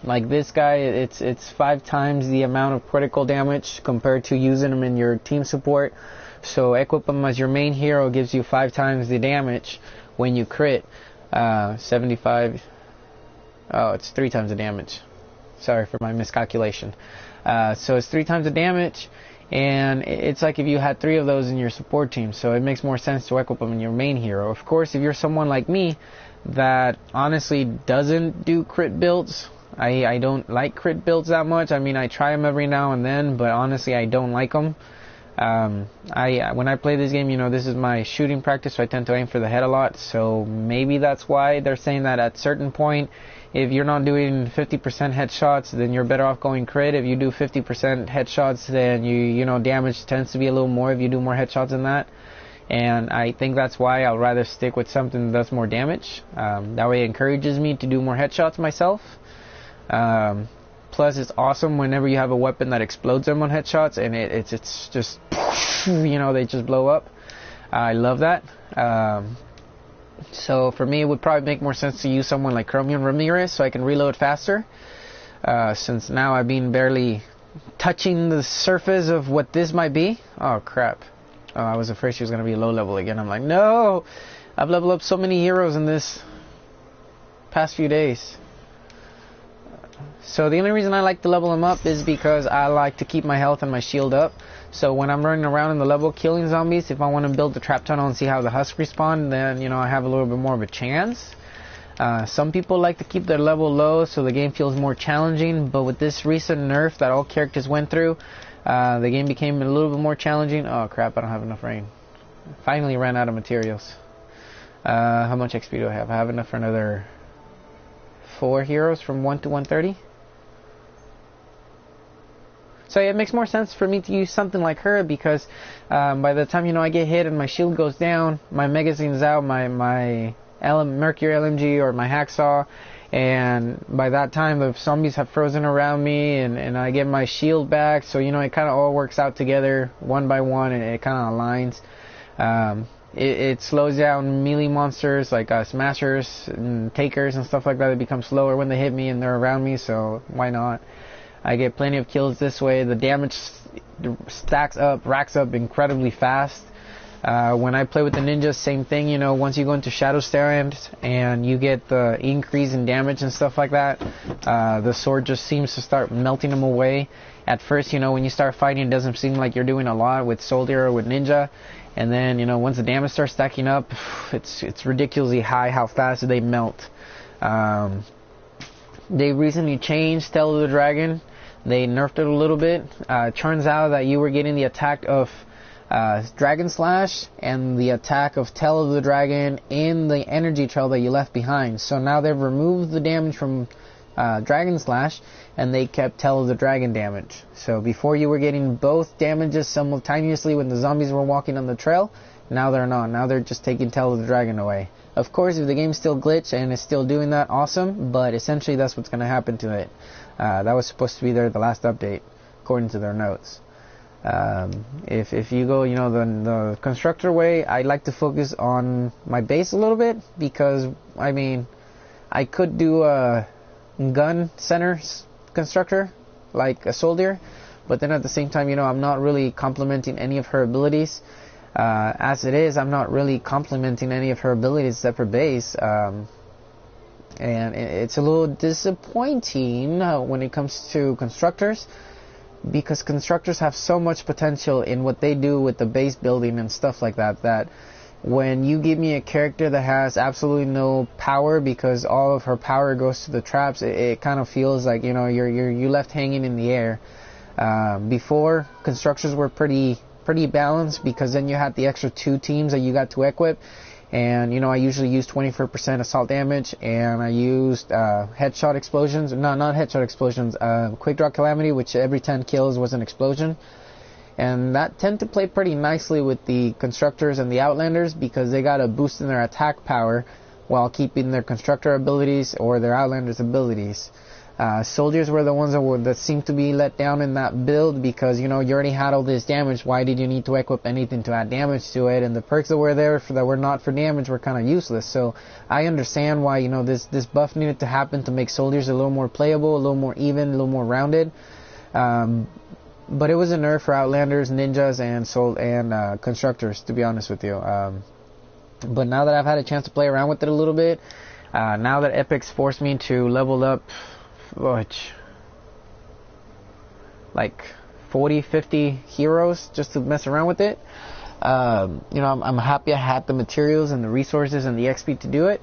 Speaker 1: Like this guy, it's 5 times the amount of critical damage compared to using him in your team support. So equip him as your main hero gives you 5 times the damage when you crit. 75. Oh, it's 3 times the damage. Sorry for my miscalculation. So it's 3 times the damage, and it's like if you had 3 of those in your support team. So it makes more sense to equip them in your main hero. Of course, if you're someone like me that honestly doesn't do crit builds, I don't like crit builds that much. I mean, I try them every now and then, but honestly, I don't like them. When I play this game, this is my shooting practice, so I tend to aim for the head a lot. So maybe that's why they're saying that at a certain point, if you're not doing 50% headshots, then you're better off going crit. If you do 50% headshots, then damage tends to be a little more if you do more headshots than that. And I think that's why I'll rather stick with something that does more damage. That way it encourages me to do more headshots myself. Plus, it's awesome whenever you have a weapon that explodes them on headshots, and it's just, they just blow up. I love that. So for me, it would probably make more sense to use someone like Chromium Ramirez so I can reload faster. Since now I've been barely touching the surface of what this might be. Oh, crap. Oh, I was afraid she was going to be low level again. I'm like, no! I've leveled up so many heroes in this past few days. So the only reason I like to level them up is because I like to keep my health and my shield up. So when I'm running around in the level killing zombies, if I want to build the trap tunnel and see how the husks respawn, then I have a little bit more of a chance. Some people like to keep their level low so the game feels more challenging, but with this recent nerf that all characters went through, the game became a little bit more challenging. Oh crap, I don't have enough rain. Finally ran out of materials. How much XP do I have? I have enough for another 4 heroes from 1 to 130. So it makes more sense for me to use something like her because by the time I get hit and my shield goes down, my magazine's out, my Mercury LMG or my hacksaw, and by that time the zombies have frozen around me and I get my shield back. So it kind of all works out together one by one, and it kind of aligns. It slows down melee monsters like smashers and takers and stuff like that. They become slower when they hit me and they're around me, so why not? I get plenty of kills this way. The damage racks up incredibly fast. When I play with the ninjas, same thing, you know, once you go into Shadow Stand and you get the increase in damage and stuff like that, the sword just seems to start melting them away. At first, you know, when you start fighting, it doesn't seem like you're doing a lot with soldier or with ninja. And then, you know, once the damage starts stacking up, it's ridiculously high how fast they melt. They recently changed Tail of the Dragon. They nerfed it a little bit. Turns out that you were getting the attack of Dragon Slash and the attack of Tail of the Dragon in the energy trail that you left behind. So now they've removed the damage from Dragon Slash, and they kept Tail of the Dragon damage. So before you were getting both damages simultaneously when the zombies were walking on the trail, now they're not. Now they're just taking Tail of the Dragon away. Of course, if the game's still glitched and it's still doing that, awesome, but essentially that's what's going to happen to it. That was supposed to be there the last update, according to their notes. If you go, you know, the constructor way, I like to focus on my base a little bit, because, I mean, I could do a gun center constructor, like a soldier, but then at the same time, you know, I'm not really complementing any of her abilities. As it is, I'm not really complementing any of her abilities except for base, and it's a little disappointing when it comes to constructors, because constructors have so much potential in what they do with the base building and stuff like that, that when you give me a character that has absolutely no power because all of her power goes to the traps, it kind of feels like, you know, you're left hanging in the air. Before, constructors were pretty balanced, because then you had the extra 2 teams that you got to equip, and, you know, I usually use 24% assault damage, and I used headshot explosions, no, not headshot explosions, quick draw calamity, which every 10 kills was an explosion. And that tend to play pretty nicely with the constructors and the outlanders, because they got a boost in their attack power while keeping their constructor abilities or their outlanders abilities. Soldiers were the ones that seemed to be let down in that build, because, you know, you already had all this damage. Why did you need to equip anything to add damage to it? And the perks that were there that were not for damage were kind of useless. So I understand why, you know, this buff needed to happen to make soldiers a little more playable, a little more even, a little more rounded. But it was a nerf for outlanders, ninjas, and constructors, to be honest with you. But now that I've had a chance to play around with it a little bit, now that Epic's forced me to level up like 40-50 heroes just to mess around with it, you know, I'm happy I had the materials and the resources and the XP to do it.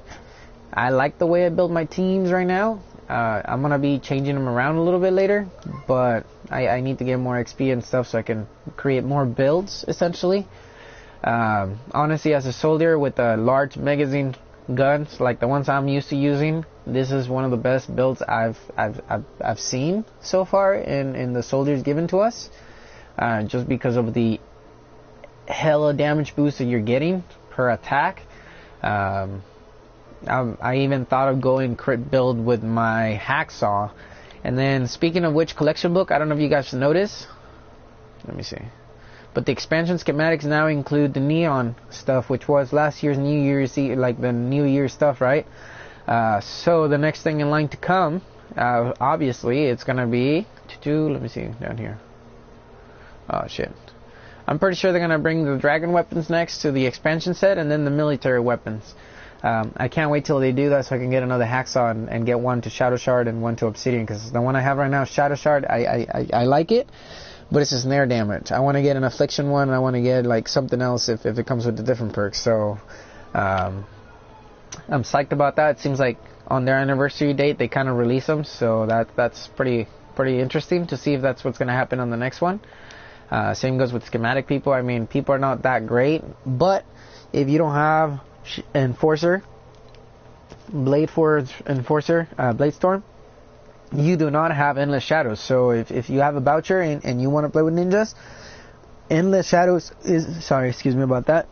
Speaker 1: I like the way I build my teams right now. I'm gonna be changing them around a little bit later, but I need to get more XP and stuff so I can create more builds, essentially. Honestly, as a soldier with a large magazine guns like the ones I'm used to using, this is one of the best builds I've seen so far in the soldiers given to us, just because of the hella damage boost that you're getting per attack. I even thought of going crit build with my hacksaw. And then, speaking of which, collection book, I don't know if you guys notice, let me see, but the expansion schematics now include the neon stuff, which was last year's New Year's Eve, like the New Year's stuff, right? So the next thing in line to come, obviously, it's gonna be let me see down here. Oh shit! I'm pretty sure they're gonna bring the dragon weapons next to the expansion set, and then the military weapons. I can't wait till they do that so I can get another hacksaw and get one to Shadow Shard and one to Obsidian, because the one I have right now is Shadow Shard. I like it, but it's just snare damage. I want to get an affliction one, and I want to get like something else if it comes with the different perks. So I'm psyched about that. It seems like on their anniversary date they kind of release them, so that's pretty interesting to see if that's what's going to happen on the next one. Same goes with schematic people. I mean, people are not that great, but if you don't have Enforcer, Bladestorm, you do not have Endless Shadows. So if you have a voucher and you want to play with ninjas, Endless Shadows is, sorry, excuse me about that,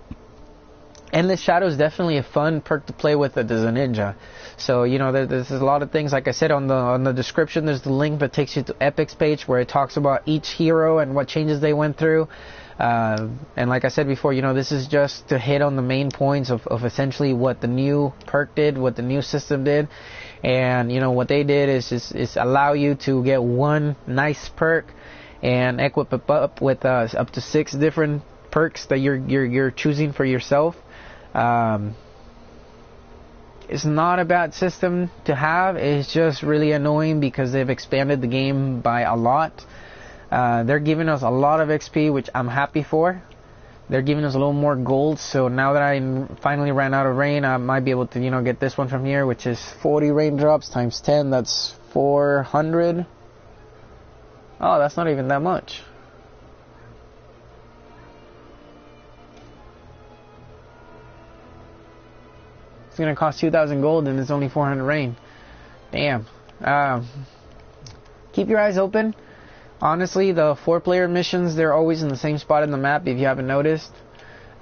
Speaker 1: Endless Shadows is definitely a fun perk to play with as a ninja. So, you know, there's a lot of things, like I said, on the description, there's the link that takes you to Epic's page where it talks about each hero and what changes they went through. And like I said before, you know, this is just to hit on the main points of essentially what the new perk did, what the new system did. And, you know, what they did is allow you to get one nice perk and equip it up with up to 6 different perks that you're choosing for yourself. It's not a bad system to have. It's just really annoying because they've expanded the game by a lot. They're giving us a lot of XP, which I'm happy for. They're giving us a little more gold, so now that I finally ran out of rain, I might be able to, get this one from here, which is 40 raindrops times 10. That's 400. Oh, that's not even that much. It's gonna cost 2,000 gold, and it's only 400 rain. Damn. Keep your eyes open. Honestly, the 4-player missions, they're always in the same spot in the map, if you haven't noticed.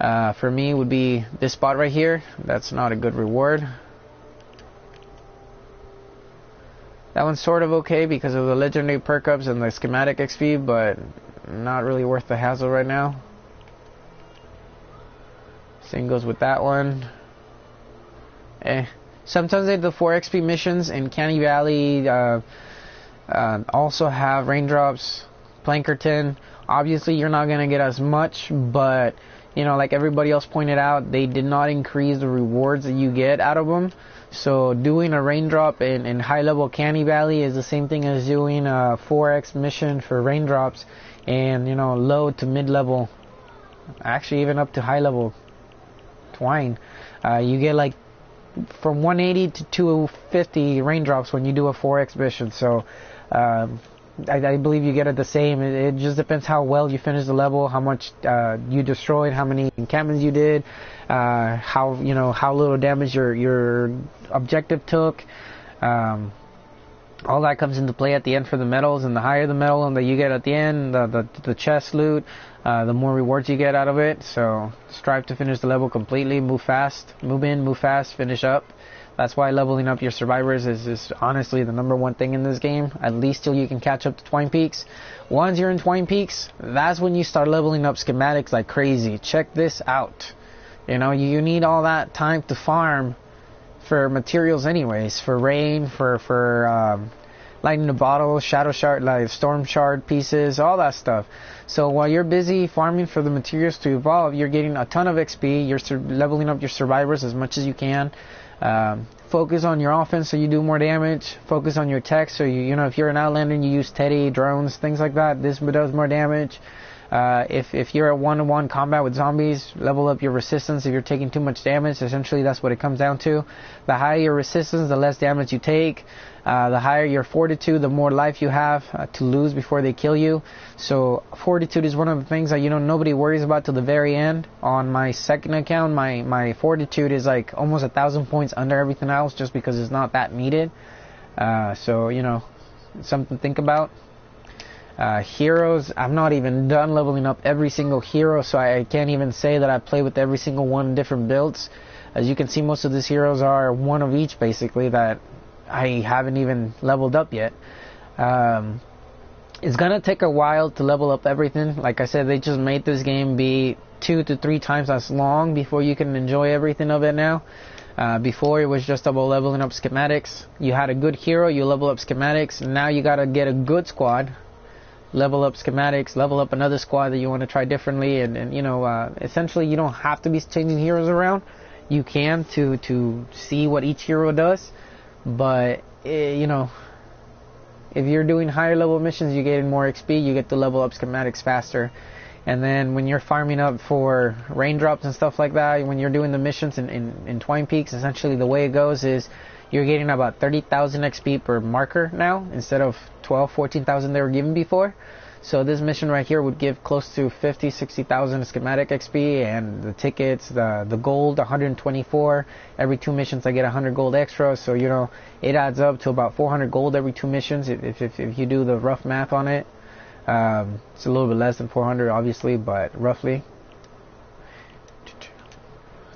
Speaker 1: For me, would be this spot right here. That's not a good reward. That one's sort of okay because of the legendary perk ups and the schematic XP, but not really worth the hassle right now. Same goes with that one. Sometimes the 4 XP missions in Canny Valley also have raindrops. Plankerton, obviously you're not gonna get as much, but like everybody else pointed out, they did not increase the rewards that you get out of them. So doing a raindrop in high level Canny Valley is the same thing as doing a 4x mission for raindrops and low to mid level, actually even up to high level Twine. You get like from 180 to 250 raindrops when you do a 4x mission. So I believe you get it the same. It just depends how well you finish the level, how much you destroyed, how many encampments you did, how little damage your objective took. All that comes into play at the end for the medals, and the higher the medal that you get at the end, the chest loot, the more rewards you get out of it. So strive to finish the level completely, move fast, move in, move fast, finish up. That's why leveling up your survivors is honestly the #1 thing in this game, at least till you can catch up to Twine Peaks. Once you're in Twine Peaks, that's when you start leveling up schematics like crazy. Check this out. You need all that time to farm for materials anyways, for rain, for lightning the bottle, shadow shard, like storm shard pieces, all that stuff. So while you're busy farming for the materials to evolve, you're getting a ton of XP, you're leveling up your survivors as much as you can. Focus on your offense so you do more damage. Focus on your tech so if you're an outlander and you use Teddy, drones, things like that, this does more damage. If you're at 1-to-1 combat with zombies, level up your resistance if you're taking too much damage. Essentially, that's what it comes down to. The higher your resistance, the less damage you take. The higher your fortitude, the more life you have to lose before they kill you. So fortitude is one of the things that nobody worries about till the very end. On my second account, my fortitude is like almost 1,000 points under everything else, just because it's not that needed. So something to think about. Heroes, I'm not even done leveling up every single hero, so I can't even say that I play with every single one in different builds. As you can see, most of these heroes are one of each basically that I haven't even leveled up yet. It's gonna take a while to level up everything. Like I said, they just made this game be 2 to 3 times as long before you can enjoy everything of it now. Before it was just about leveling up schematics. You had a good hero, you level up schematics. Now you gotta get a good squad, level up schematics, level up another squad that you want to try differently, and essentially you don't have to be changing heroes around. You can to see what each hero does, but if you're doing higher level missions, you're getting more XP, you get to level up schematics faster. And then when you're farming up for raindrops and stuff like that, when you're doing the missions in Twine Peaks, essentially the way it goes is you're getting about 30,000 XP per marker now, instead of 14,000 they were given before. So this mission right here would give close to 60,000 schematic XP, and the tickets, the gold, 124. Every 2 missions I get 100 gold extra, so it adds up to about 400 gold every 2 missions if you do the rough math on it. It's a little bit less than 400 obviously, but roughly.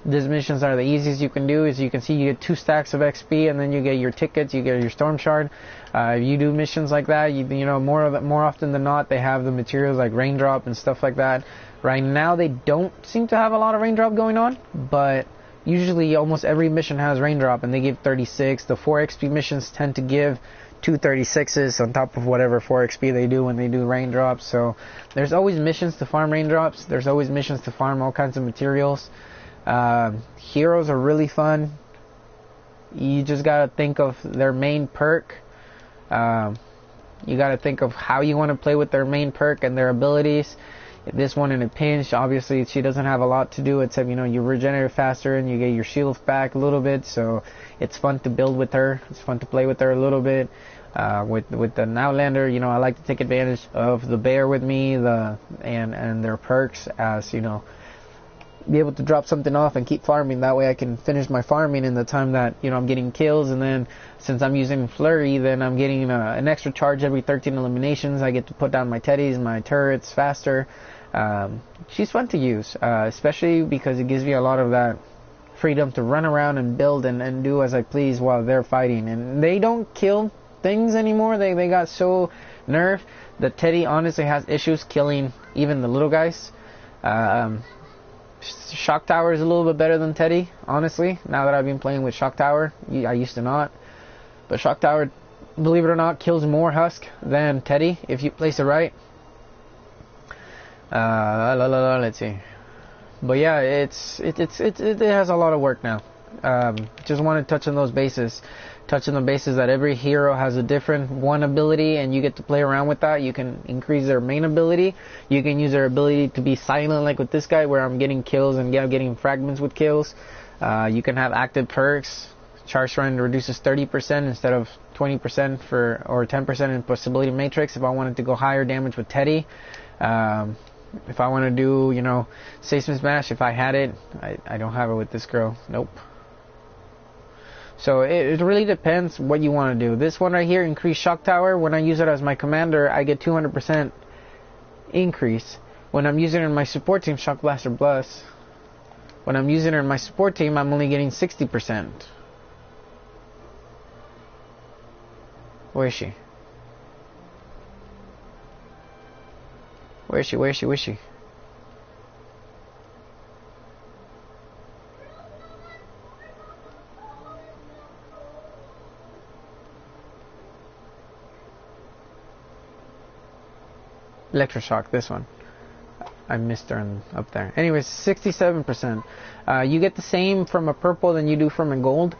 Speaker 1: These missions are the easiest you can do. As you can see, you get 2 stacks of XP, and then you get your tickets, you get your storm shard. If you do missions like that, more often than not, they have the materials like raindrop and stuff like that. Right now, they don't seem to have a lot of raindrop going on, but usually almost every mission has raindrop, and they give 36. The 4 XP missions tend to give 236s on top of whatever 4 XP they do when they do raindrops. So there's always missions to farm raindrops. There's always missions to farm all kinds of materials. Heroes are really fun. You just gotta think of their main perk. You gotta think of how you want to play with their main perk and their abilities. This one in a pinch, obviously she doesn't have a lot to do except, you know, you regenerate faster and you get your shields back a little bit, so it's fun to build with her. It's fun to play with her a little bit. With an Outlander, you know, I like to take advantage of the bear with me, and their perks, as, you know, be able to drop something off and keep farming. That way I can finish my farming in the time that, you know, I'm getting kills, and then since I'm using Flurry, then I'm getting an extra charge every 13 eliminations. I get to put down my teddies, my turrets faster. She's fun to use, especially because it gives me a lot of that freedom to run around and build and do as I please while they're fighting. And they don't kill things anymore. They got so nerfed that Teddy honestly has issues killing even the little guys. Shock Tower is a little bit better than Teddy, honestly, now that I've been playing with Shock Tower. I used to not, but Shock Tower, believe it or not, kills more Husk than Teddy if you place it right. Let's see. But yeah, it has a lot of work now. Just want to touch on those bases. Touching the bases that every hero has a different one ability, and you get to play around with that. You can increase their main ability. You can use their ability to be silent, like with this guy, where I'm getting kills and getting fragments with kills. You can have active perks. Charge Run reduces 30% instead of 20% or 10% in Possibility Matrix. If I wanted to go higher damage with Teddy. If I want to do, you know, Seismic Smash, if I had it, I don't have it with this girl. Nope. So it really depends what you want to do. This one right here, Increased Shock Tower, when I use it as my commander, I get 200% increase. When I'm using it in my support team, Shock Blaster Plus, when I'm using it in my support team, I'm only getting 60%. Where is she? Where is she? Where is she? Where is she? Electroshock, this one. I missed her up there. Anyways, 67%. You get the same from a purple than you do from a gold.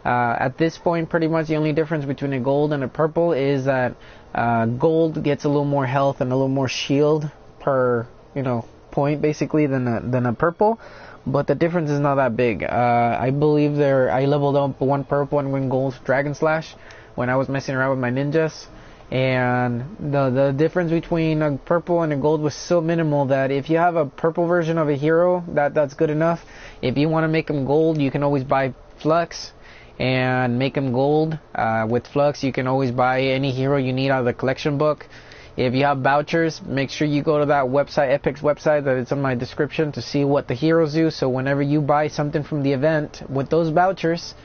Speaker 1: At this point, pretty much the only difference between a gold and a purple is that gold gets a little more health and a little more shield per, you know, point basically than a purple. But the difference is not that big. I believe I leveled up one purple and one gold Dragon Slash when I was messing around with my ninjas. And the difference between a purple and a gold was so minimal that if you have a purple version of a hero, that's good enough. If you want to make them gold, you can always buy Flux and make them gold. With Flux, you can always buy any hero you need out of the collection book. If you have vouchers, make sure you go to that website, Epic's website, that it's in my description, to see what the heroes do. So whenever you buy something from the event with those vouchers,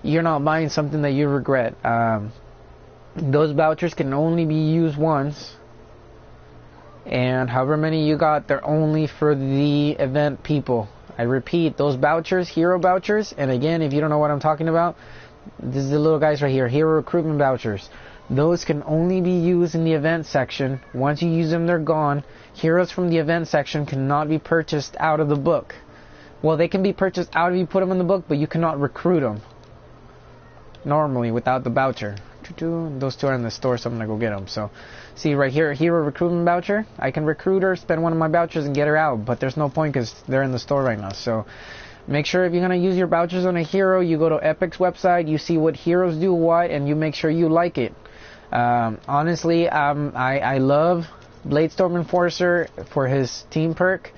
Speaker 1: you're not buying something that you regret. Those vouchers can only be used once, and however many you got, they're only for the event people. I repeat, those vouchers, hero vouchers, and again, if you don't know what I'm talking about, this is the little guys right here, hero recruitment vouchers. Those can only be used in the event section. Once you use them, they're gone. Heroes from the event section cannot be purchased out of the book. Well, they can be purchased out if you put them in the book, but you cannot recruit them normally without the voucher. Those two are in the store, so I'm gonna go get them. So, see right here, hero recruitment voucher. I can recruit her, spend one of my vouchers, and get her out. But there's no point because they're in the store right now. So, make sure if you're gonna use your vouchers on a hero, you go to Epic's website, you see what heroes do what, and you make sure you like it. Honestly, I love Bladestorm Enforcer for his team perk.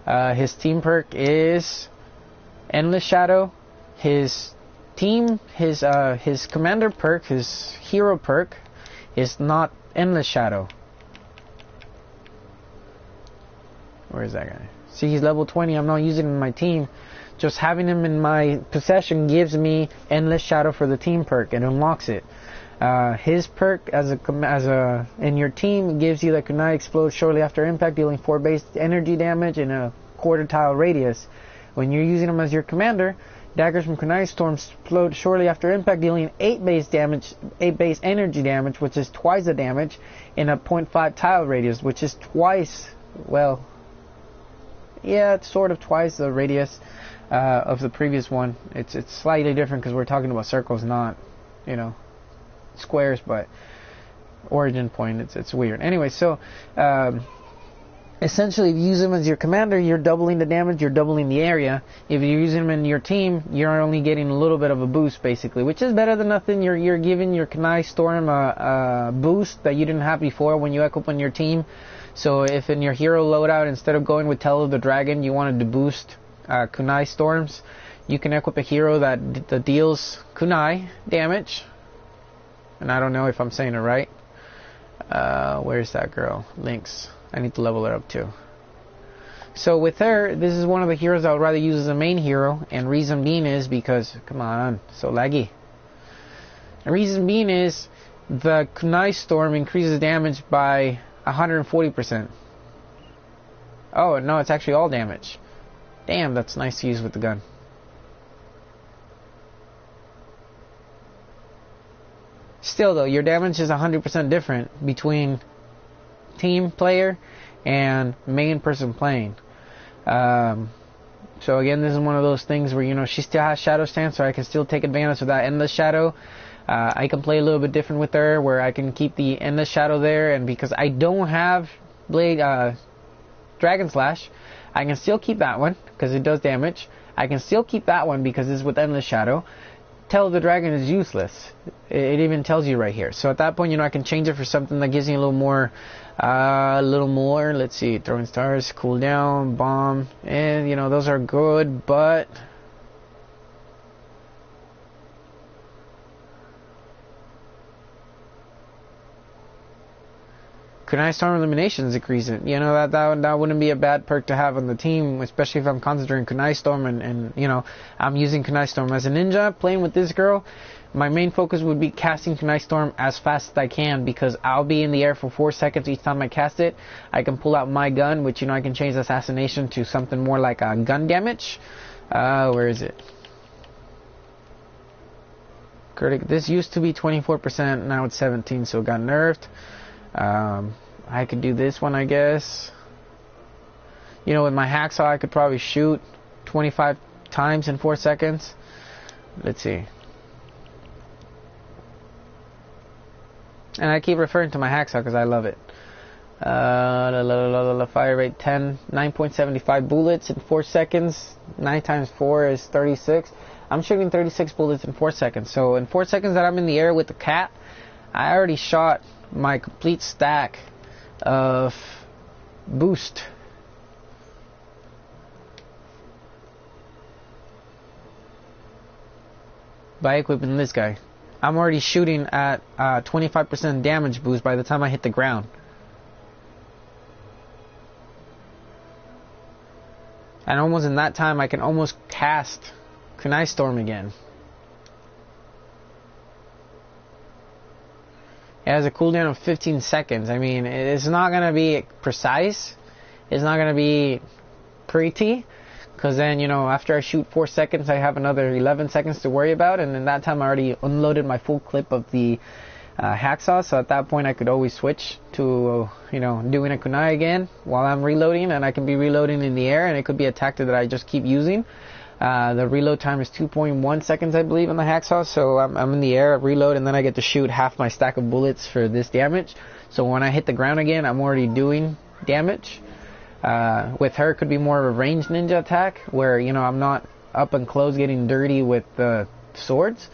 Speaker 1: His team perk is Endless Shadow. His commander perk, his hero perk, is not Endless Shadow. Where is that guy? See, he's level 20. I'm not using him in my team. Just having him in my possession gives me Endless Shadow for the team perk. It unlocks it. His perk in your team gives you that Kunai explodes shortly after impact, dealing 4 base energy damage in a quarter tile radius. When you're using him as your commander, Daggers from Kunai Storms explode shortly after impact, dealing 8 base energy damage, which is twice the damage, in a 0.5 tile radius, which is twice, well, yeah, it's sort of twice the radius of the previous one. It's slightly different because we're talking about circles, not, you know, squares, but origin point, it's weird. Anyway, so essentially, if you use him as your commander, you're doubling the damage, you're doubling the area. If you use him in your team, you're only getting a little bit of a boost, basically, which is better than nothing. You're giving your Kunai Storm a boost that you didn't have before when you equip on your team. So if in your hero loadout, instead of going with Tail of the Dragon, you wanted to boost Kunai Storms, you can equip a hero that deals Kunai damage. And I don't know if I'm saying it right. Where's that girl? Lynx. I need to level her up too. So with her, this is one of the heroes I would rather use as a main hero, and reason being is because, come on, so laggy. And reason being is the Kunai Storm increases damage by 140%. Oh no, it's actually all damage. Damn, that's nice to use with the gun. Still though, your damage is 100% different between team player and main person playing. So again, this is one of those things where, you know, she still has shadow stance, so I can still take advantage of that endless shadow. I can play a little bit different with her, where I can keep the endless shadow there, and because I don't have Dragon Slash, I can still keep that one because it does damage. I can still keep that one because it's with endless shadow. Tail of the Dragon is useless. It even tells you right here. So at that point, you know, I can change it for something that gives me a little more. Let's see, throwing stars, cooldown, bomb, and you know, those are good, but Kunai Storm eliminations increase it. You know, that wouldn't be a bad perk to have on the team, especially if I'm concentrating Kunai Storm and you know, I'm using Kunai Storm as a ninja playing with this girl. My main focus would be casting Kunai Storm as fast as I can, because I'll be in the air for 4 seconds each time I cast it. I can pull out my gun, which, you know, I can change assassination to something more like a gun damage. Where is it? This used to be 24%, now it's 17%, so it got nerfed. I could do this one, I guess. You know, with my hacksaw, I could probably shoot 25 times in 4 seconds. Let's see. And I keep referring to my hacksaw because I love it. Fire rate 9.75 bullets in 4 seconds. 9 times 4 is 36. I'm shooting 36 bullets in 4 seconds. So in 4 seconds that I'm in the air with the cat, I already shot my complete stack of boost. By equipping this guy. I'm already shooting at 25% damage boost by the time I hit the ground. And almost in that time I can almost cast Kunai Storm again. It has a cooldown of 15 seconds. I mean, it's not going to be precise. It's not going to be pretty. Because then, you know, after I shoot 4 seconds, I have another 11 seconds to worry about. And in that time, I already unloaded my full clip of the hacksaw. So at that point, I could always switch to, you know, doing a kunai again while I'm reloading. And I can be reloading in the air. And it could be a tactic that I just keep using. The reload time is 2.1 seconds, I believe, on the hacksaw. So I'm in the air, reload, and then I get to shoot half my stack of bullets for this damage. So when I hit the ground again, I'm already doing damage. With her, it could be more of a ranged ninja attack, where, you know, I'm not up and close getting dirty with the swords.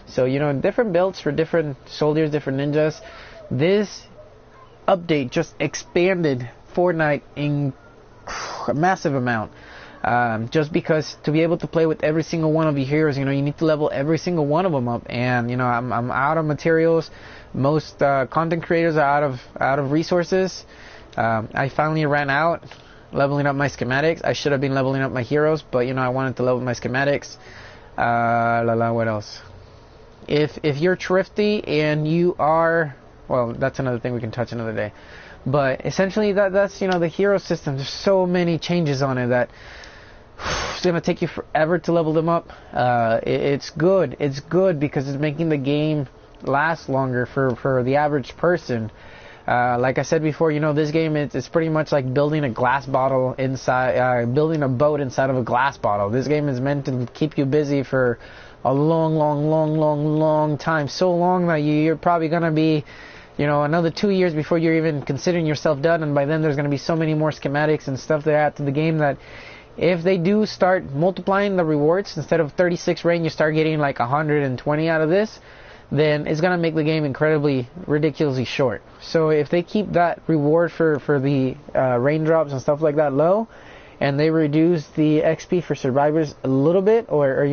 Speaker 1: So, you know, different builds for different soldiers, different ninjas. This update just expanded Fortnite in a massive amount. Just because to be able to play with every single one of your heroes, you know, you need to level every single one of them up. And, you know, I'm out of materials. Most content creators are out of resources. I finally ran out leveling up my schematics. I should have been leveling up my heroes, but, you know, I wanted to level my schematics. What else? If you're thrifty and you are, well, that's another thing we can touch another day. But essentially, that's, you know, the hero system. There's so many changes on it that it's gonna take you forever to level them up. It's good. It's good because it's making the game last longer for the average person. Like I said before, this game it's pretty much like building a glass bottle inside, building a boat inside of a glass bottle. This game is meant to keep you busy for a long time. So long that you're probably gonna be, another 2 years before you're even considering yourself done. And by then there's gonna be so many more schematics and stuff they add to the game that if they do start multiplying the rewards, instead of 36 rain, you start getting like 120 out of this, then it's going to make the game incredibly, ridiculously short. So if they keep that reward for the raindrops and stuff like that low, and they reduce the XP for survivors a little bit, or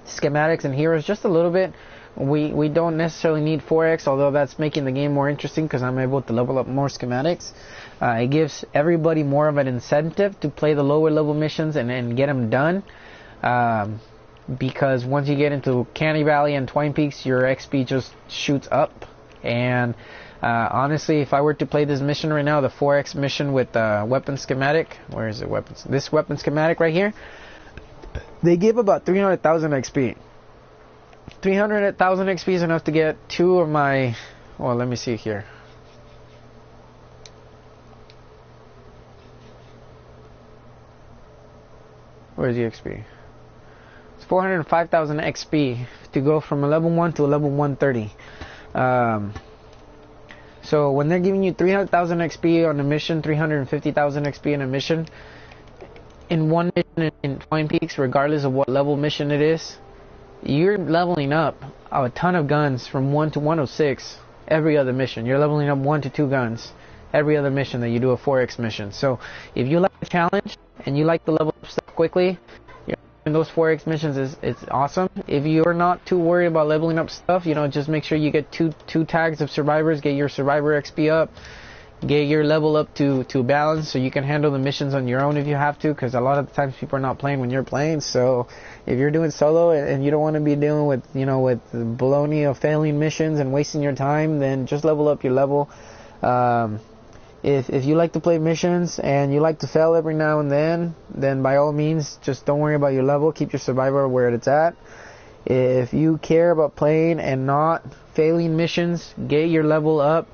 Speaker 1: schematics and heroes just a little bit, we don't necessarily need 4x, although that's making the game more interesting because I'm able to level up more schematics. It gives everybody more of an incentive to play the lower level missions and get them done. Because once you get into Candy Valley and Twine Peaks, your XP just shoots up. And honestly, if I were to play this mission right now, the 4x mission with weapon schematic, where is it? Weapons. This weapon schematic right here, they give about 300,000 XP. 300,000 XP is enough to get 2 of my. Well, let me see here. Where's the XP? It's 405,000 XP to go from a level 1 to a level 130. So when they're giving you 300,000 XP on a mission, 350,000 XP in a mission, in one mission in Twine Peaks, regardless of what level mission it is, you're leveling up a ton of guns from 1 to 106 every other mission. You're leveling up 1 to 2 guns every other mission that you do a 4x mission. So if you like the challenge and you like to level up stuff quickly, in those 4x missions it's awesome. If you're not too worried about leveling up stuff, just make sure you get two tags of survivors, get your survivor XP up, get your level up to balance so you can handle the missions on your own if you have to, because a lot of the times people are not playing when you're playing. So if you're doing solo and you don't want to be dealing with with the baloney of failing missions and wasting your time, then just level up your level. If you like to play missions and you like to fail every now and then by all means, just don't worry about your level. Keep your survivor where it's at. If you care about playing and not failing missions, get your level up.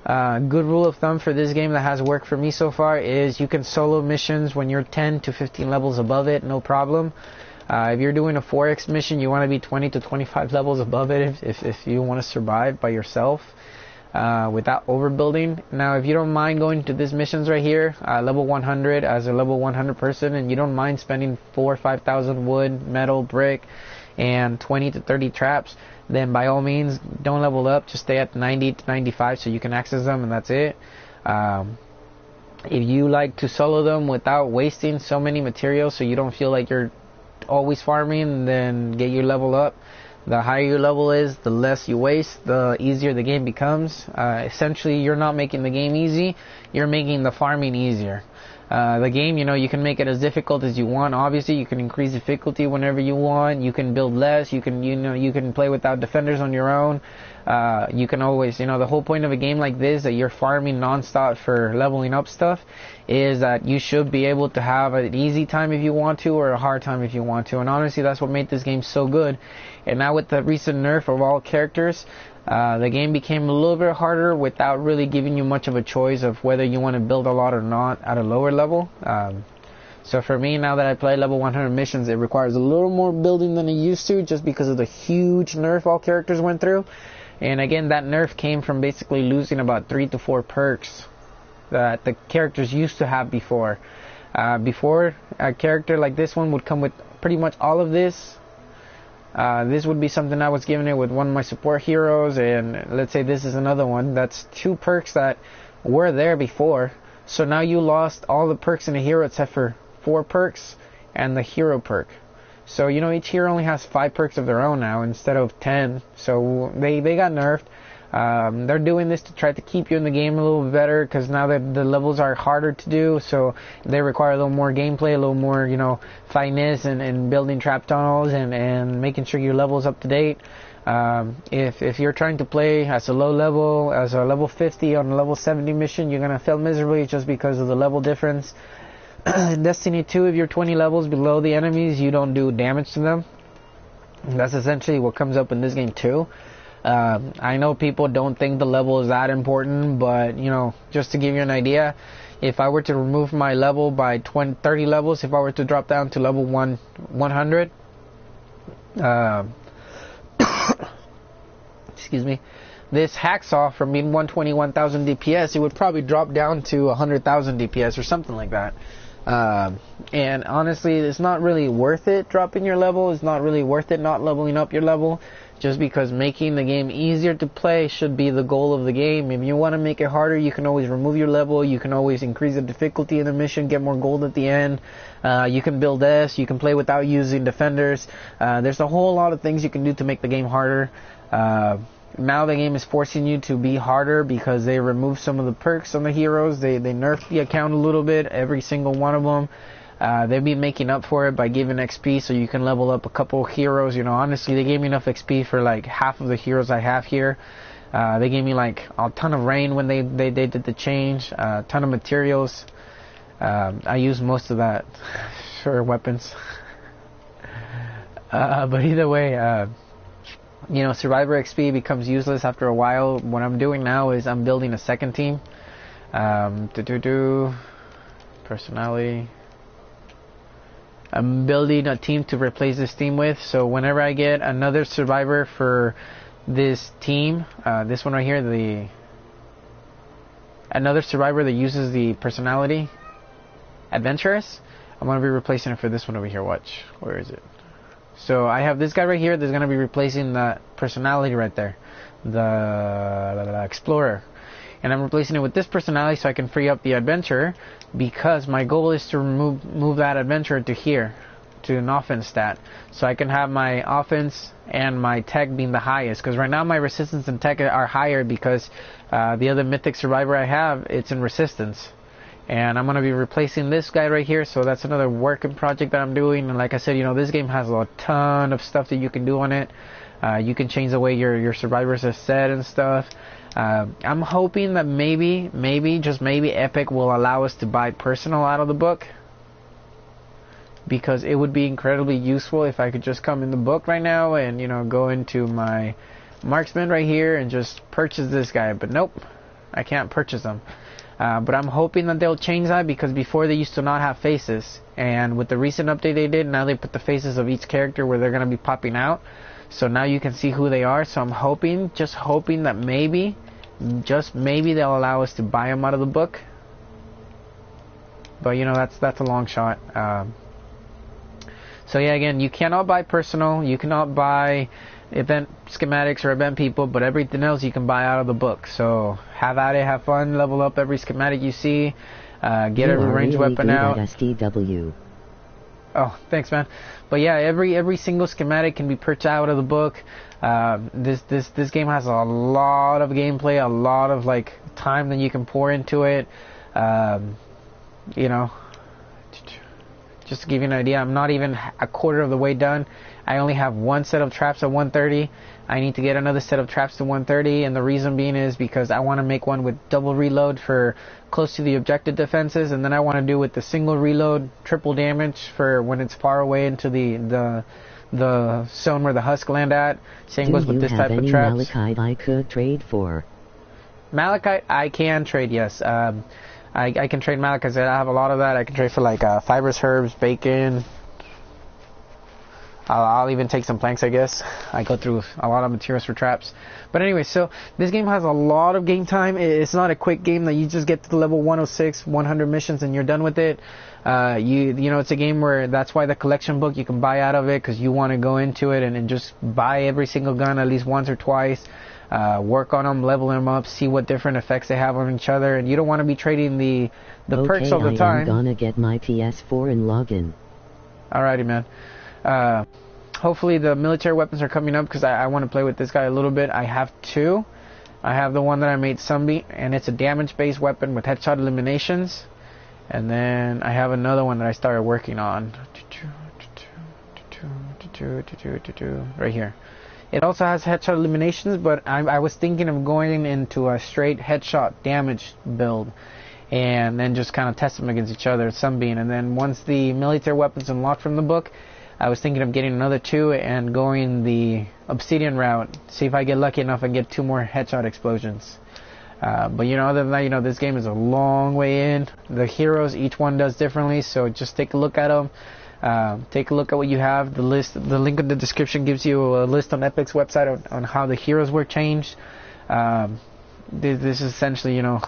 Speaker 1: Good rule of thumb for this game that has worked for me so far is you can solo missions when you're 10 to 15 levels above it, no problem. If you're doing a 4x mission, you want to be 20 to 25 levels above it if you want to survive by yourself. Without overbuilding. Now if you don't mind going to these missions right here, level 100 as a level 100 person, and you don't mind spending 4,000 or 5,000 wood, metal, brick, and 20 to 30 traps, then by all means don't level up, just stay at 90 to 95 so you can access them, and that's it. If you like to solo them without wasting so many materials so you don't feel like you're always farming, then get your level up. The higher your level is, the less you waste, the easier the game becomes. Essentially, you're not making the game easy, you're making the farming easier. The game, you can make it as difficult as you want. Obviously, you can increase difficulty whenever you want. You can build less. You can play without defenders on your own. You can always, the whole point of a game like this, that you're farming non-stop for leveling up stuff, is that you should be able to have an easy time if you want to, or a hard time if you want to. And honestly, that's what made this game so good. And now with the recent nerf of all characters, the game became a little bit harder without really giving you much of a choice of whether you want to build a lot or not at a lower level. So for me, now that I play level 100 missions, it requires a little more building than it used to, just because of the huge nerf all characters went through. And again, that nerf came from basically losing about 3 to 4 perks that the characters used to have before. Before, a character like this one would come with pretty much all of this. This would be something I was giving it with one of my support heroes, and let's say this is another one. That's 2 perks that were there before. So now you lost all the perks in a hero except for 4 perks and the hero perk. So each hero only has 5 perks of their own now instead of 10. So they got nerfed. They're doing this to try to keep you in the game a little better, because now that the levels are harder to do, so they require a little more gameplay, a little more finesse and building trap tunnels and making sure your level's up to date. If you're trying to play as a low level, as a level 50 on a level 70 mission, you're gonna fail miserably just because of the level difference. In Destiny 2, if you're 20 levels below the enemies, you don't do damage to them. And that's essentially what comes up in this game too. I know people don't think the level is that important, but you know, just to give you an idea, if I were to remove my level by 30 levels, if I were to drop down to level 100, excuse me, this hacksaw from being 121,000 DPS, it would probably drop down to 100,000 DPS or something like that. And honestly, it's not really worth it dropping your level. It's not really worth it not leveling up your level, just because making the game easier to play should be the goal of the game. If you want to make it harder, you can always remove your level. You can always increase the difficulty in the mission, get more gold at the end. You can build S. You can play without using defenders. There's a whole lot of things you can do to make the game harder. Now the game is forcing you to be harder because they remove some of the perks on the heroes. They nerfed the account a little bit, every single one of them. They'll be making up for it by giving XP so you can level up a couple of heroes. You know, honestly, they gave me enough XP for like half of the heroes I have here. They gave me like a ton of rain when they did the change, a ton of materials. I used most of that for weapons. But either way, you know, Survivor XP becomes useless after a while. What I'm doing now is I'm building a second team. Personality. I'm building a team to replace this team with. So whenever I get another survivor for this team, this one right here, another survivor that uses the personality adventurous, I'm going to be replacing it for this one over here. Watch. Where is it? So I have this guy right here that's going to be replacing that personality right there, the explorer, and I'm replacing it with this personality so I can free up the adventurer, because my goal is to move that adventurer to here, to an offense stat, so I can have my offense and my tech being the highest, because right now my resistance and tech are higher because the other mythic survivor I have, it's in resistance. And I'm going to be replacing this guy right here, so that's another working project that I'm doing. And like I said, you know, this game has a ton of stuff that you can do on it. You can change the way your survivors are set and stuff. I'm hoping that maybe, just maybe, Epic will allow us to buy personal out of the book. Because it would be incredibly useful if I could just come in the book right now and, you know, go into my marksman right here and just purchase this guy. But nope, I can't purchase them. But I'm hoping that they'll change that, because before they used to not have faces, and with the recent update they did, now they put the faces of each character where they're going to be popping out, so now you can see who they are. So I'm hoping, just hoping that maybe, just maybe they'll allow us to buy them out of the book, but you know, that's a long shot. So yeah, again, you cannot buy personal, you cannot buy event schematics or event people, but everything else you can buy out of the book. So have at it, have fun, level up every schematic you see, get every ranged weapon out.
Speaker 2: StW.
Speaker 1: Oh, thanks, man. But yeah, every single schematic can be purchased out of the book. This game has a lot of gameplay, a lot of like time that you can pour into it. You know, just to give you an idea, I'm not even a quarter of the way done. I only have one set of traps at 130. I need to get another set of traps to 130, and the reason being is because I want to make one with double reload for close to the objective defenses, and then I want to do with the single reload triple damage for when it's far away into the zone where the husk land at. Same goes with this type of traps.
Speaker 2: Malachite I could trade for?
Speaker 1: Malachite I can trade, yes. I can trade malachite. I have a lot of that. I can trade for like fibrous herbs, bacon. I'll even take some planks, I guess. I go through a lot of materials for traps. But anyway, so this game has a lot of game time. It's not a quick game that you just get to the level 106, 100 missions and you're done with it. You know, it's a game where that's why the collection book you can buy out of it, because you want to go into it and just buy every single gun at least once or twice. Work on them, level them up, see what different effects they have on each other, and you don't want to be trading the perks all the time.
Speaker 2: I'm gonna get my PS4 and log in.
Speaker 1: Alrighty, man. Hopefully the military weapons are coming up, because I want to play with this guy a little bit. I have two. I have the one that I made Zombie, and it's a damage-based weapon with headshot eliminations. And then I have another one that I started working on. Right here. It also has headshot eliminations, but I was thinking of going into a straight headshot damage build. and then just kind of test them against each other, Sunbeam. And then once the military weapons unlocked from the book, I was thinking of getting another 2 and going the Obsidian route, see if I get lucky enough and get 2 more headshot explosions. But you know, other than that, you know, this game is a long way in. The heroes, each one does differently, so just take a look at them. Take a look at what you have. The link in the description gives you a list on Epic's website on how the heroes were changed. This is essentially, you know,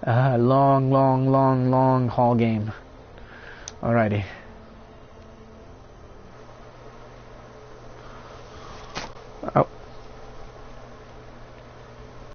Speaker 1: a long haul game. Alrighty.